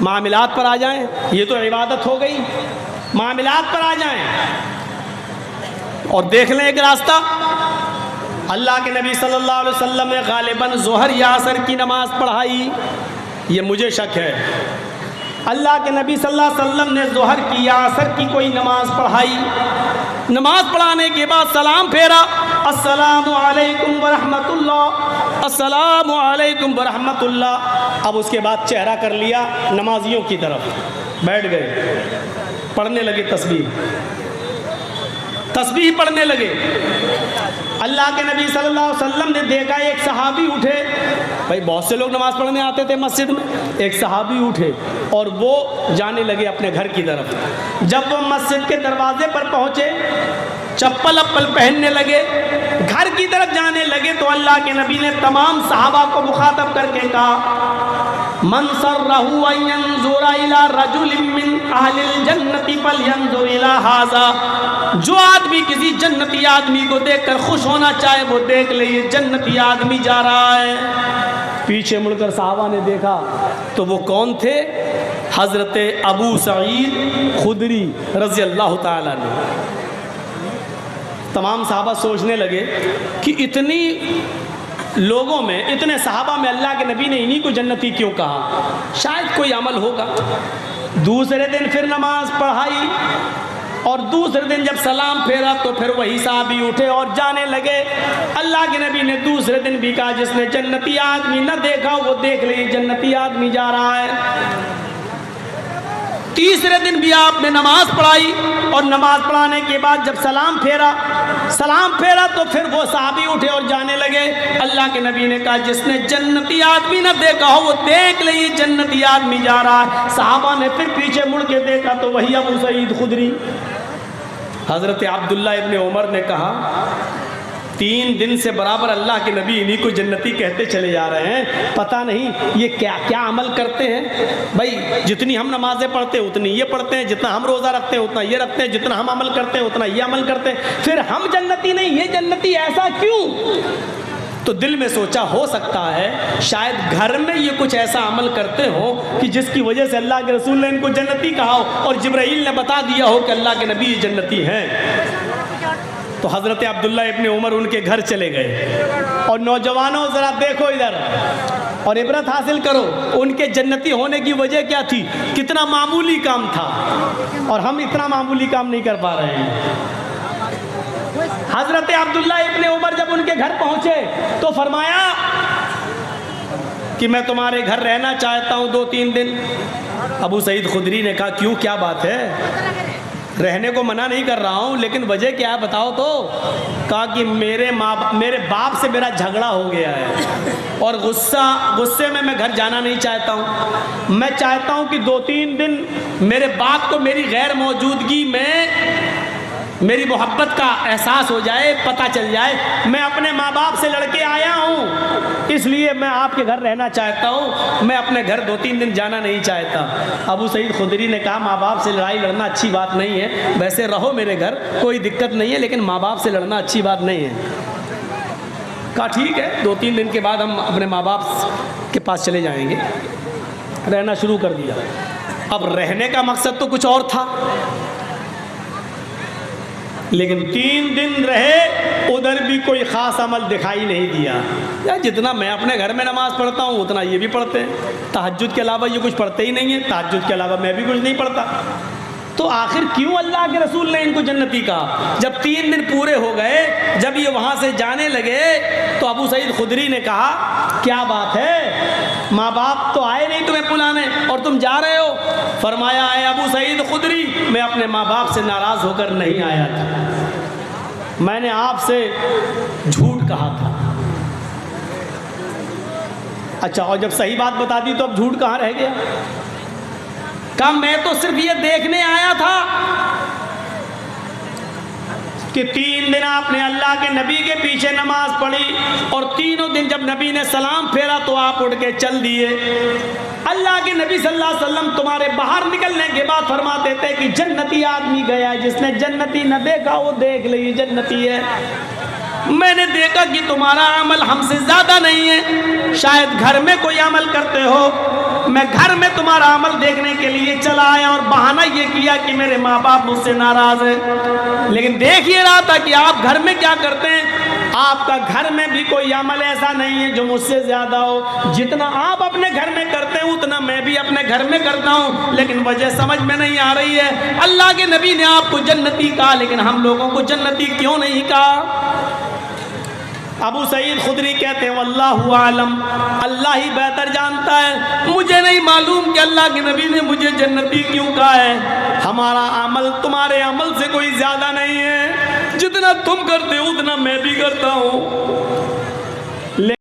معاملات پر آ جائیں، یہ تو عبادت ہو گئی، معاملات پر آ جائیں اور دیکھ لیں ایک راستہ۔ اللہ کے نبی صلی اللہ علیہ وسلم نے غالباً ظہر یا عصر کی نماز پڑھائی، یہ مجھے شک ہے۔ اللہ کے نبی صلی اللہ علیہ وسلم نے ظہر کی یا عصر کی کوئی نماز پڑھائی، نماز پڑھانے کے بعد سلام پھیرا، السلام علیکم ورحمۃ اللہ، السلام علیکم ورحمۃ اللہ۔ اب اس کے بعد چہرہ کر لیا نمازیوں کی طرف، بیٹھ گئے، پڑھنے لگے تسبیح پڑھنے لگے۔ اللہ کے نبی صلی اللہ علیہ وسلم نے دیکھا ایک صحابی اٹھے، بھائی بہت سے لوگ نماز پڑھنے آتے تھے مسجد میں، ایک صحابی اٹھے اور وہ جانے لگے اپنے گھر کی طرف۔ جب وہ مسجد کے دروازے پر پہنچے، چپل اپل پہننے لگے، گھر کی طرف جانے لگے، تو اللہ کے نبی نے تمام صحابہ کو مخاطب کر کے کہا، من سرہ ان ینظر الی رجل من اہل الجنۃ فلینظر الی ھذا، جو آدمی کسی جنتی آدمی کو دیکھ کر خوش ہونا چاہے وہ دیکھ لے، یہ جنتی آدمی جا رہا ہے۔ پیچھے مڑ کر صحابہ نے دیکھا تو وہ کون تھے؟ حضرت ابو سعید خدری رضی اللہ تعالیٰ عنہ۔ تمام صحابہ سوچنے لگے کہ اتنی لوگوں میں، اتنے صحابہ میں اللہ کے نبی نے انہی کو جنتی کیوں کہا؟ شاید کوئی عمل ہوگا۔ دوسرے دن پھر نماز پڑھائی اور دوسرے دن جب سلام پھیرا تو پھر وہی صحابی اٹھے اور جانے لگے۔ اللہ کے نبی نے دوسرے دن بھی کہا، جس نے جنتی آدمی نہ دیکھا وہ دیکھ لے، جنتی آدمی جا رہا ہے۔ تیسرے دن بھی آپ نے نماز پڑھائی اور نماز پڑھانے کے بعد جب سلام پھیرا تو پھر وہ صحابی اٹھے اور جانے لگے۔ اللہ کے نبی نے کہا، جس نے جنتی آدمی نہ دیکھا ہو وہ دیکھ لے، یہ جنتی آدمی جا رہا ہے۔ صحابہ نے پھر پیچھے مڑ کے دیکھا تو وہی ابو سعید خدری۔ حضرت عبداللہ ابن عمر نے کہا، 3 دن سے برابر اللہ کے نبی انہی کو جنتی کہتے چلے جا رہے ہیں، پتہ نہیں یہ کیا عمل کرتے ہیں۔ بھائی جتنی ہم نمازیں پڑھتے ہیں اتنی یہ پڑھتے ہیں، جتنا ہم روزہ رکھتے ہیں اتنا یہ رکھتے ہیں، جتنا ہم عمل کرتے ہیں اتنا یہ عمل کرتے ہیں، پھر ہم جنتی نہیں، یہ جنتی، ایسا کیوں؟ تو دل میں سوچا ہو سکتا ہے شاید گھر میں یہ کچھ ایسا عمل کرتے ہو کہ جس کی وجہ سے اللہ کے رسول نے ان کو جنتی کہا ہو اور جبرائیل نے بتا دیا ہو کہ اللہ کے نبی جنتی ہیں۔ تو حضرت عبداللہ ابن عمر ان کے گھر چلے گئے اور نوجوانوں ذرا دیکھو ادھر اور عبرت حاصل کرو، ان کے جنتی ہونے کی وجہ کیا تھی؟ کتنا معمولی کام تھا اور ہم اتنا معمولی کام نہیں کر پا رہے ہیں۔ حضرت عبداللہ ابن عمر جب ان کے گھر پہنچے تو فرمایا کہ میں تمہارے گھر رہنا چاہتا ہوں 2-3 دن۔ ابو سعید خدری نے کہا، کیوں، کیا بات ہے؟ رہنے کو منع نہیں کر رہا ہوں، لیکن وجہ کیا ہے بتاؤ تو۔ کہا کہ میرے باپ سے میرا جھگڑا ہو گیا ہے اور غصے میں گھر جانا نہیں چاہتا ہوں۔ میں چاہتا ہوں کہ 2-3 دن میرے باپ کو میری غیر موجودگی میں میری محبت کا احساس ہو جائے، پتہ چل جائے میں اپنے ماں باپ سے لڑ کے آیا ہوں، اس لیے میں آپ کے گھر رہنا چاہتا ہوں، میں اپنے گھر 2-3 دن جانا نہیں چاہتا۔ ابو سعید خدری نے کہا، ماں باپ سے لڑائی لڑنا اچھی بات نہیں ہے، ویسے رہو میرے گھر، کوئی دقت نہیں ہے، لیکن ماں باپ سے لڑنا اچھی بات نہیں ہے۔ کہا ٹھیک ہے، 2-3 دن کے بعد ہم اپنے ماں باپ کے پاس چلے جائیں گے۔ رہنا شروع کر دیا۔ اب رہنے کا مقصد تو کچھ اور تھا، لیکن 3 دن رہے، ادھر بھی کوئی خاص عمل دکھائی نہیں دیا۔ جتنا میں اپنے گھر میں نماز پڑھتا ہوں اتنا یہ بھی پڑھتے ہیں، تہجد کے علاوہ یہ کچھ پڑھتے ہی نہیں ہیں، تہجد کے علاوہ میں بھی کچھ نہیں پڑھتا۔ تو آخر کیوں اللہ کے رسول نے ان کو جنتی کہا؟ جب 3 دن پورے ہو گئے، جب یہ وہاں سے جانے لگے تو ابو سعید خدری نے کہا، کیا بات ہے، ماں باپ تو آئے نہیں تمہیں بلانے اور تم جا رہے ہو؟ فرمایا، اے ابو سعید خدری، میں اپنے ماں باپ سے ناراض ہو کر نہیں آیا تھا، میں نے آپ سے جھوٹ کہا تھا۔ اچھا، اور جب صحیح بات بتا دی تو اب جھوٹ کہاں رہ گیا؟ کہا میں تو صرف یہ دیکھنے آیا تھا کہ 3 دن آپ نے اللہ کے نبی کے پیچھے نماز پڑھی اور 3 دن جب نبی نے سلام پھیرا تو آپ اٹھ کے چل دیے۔ اللہ کے نبی صلی اللہ علیہ وسلم تمہارے باہر نکلنے کے بعد فرماتے تھے کہ جنتی آدمی گیا ہے، جس نے جنتی نہ دیکھا وہ دیکھ لے، یہ جنتی ہے۔ میں نے دیکھا کہ تمہارا عمل ہم سے زیادہ نہیں ہے، شاید گھر میں کوئی عمل کرتے ہو، میں گھر میں تمہارا عمل دیکھنے کے لیے چلا آیا اور بہانہ یہ کیا کہ میرے ماں باپ مجھ سے ناراض ہیں، لیکن دیکھ یہ رہا تھا کہ آپ گھر میں کیا کرتے ہیں۔ آپ کا گھر میں بھی کوئی عمل ایسا نہیں ہے جو مجھ سے زیادہ ہو، جتنا آپ اپنے گھر میں کرتے ہیں اتنا میں بھی اپنے گھر میں کرتا ہوں، لیکن وجہ سمجھ میں نہیں آ رہی ہے۔ اللہ کے نبی نے آپ کو جنتی کہا، لیکن ہم لوگوں کو جنتی کیوں نہیں کہا؟ ابو سعید خدری کہتے ہیں واللہ عالم، اللہ ہی بہتر جانتا ہے، مجھے نہیں معلوم کہ اللہ کے نبی نے مجھے جنتی کیوں کہا ہے۔ ہمارا عمل تمہارے عمل سے کوئی زیادہ نہیں ہے، جتنا تم کرتے ہو اتنا میں بھی کرتا ہوں۔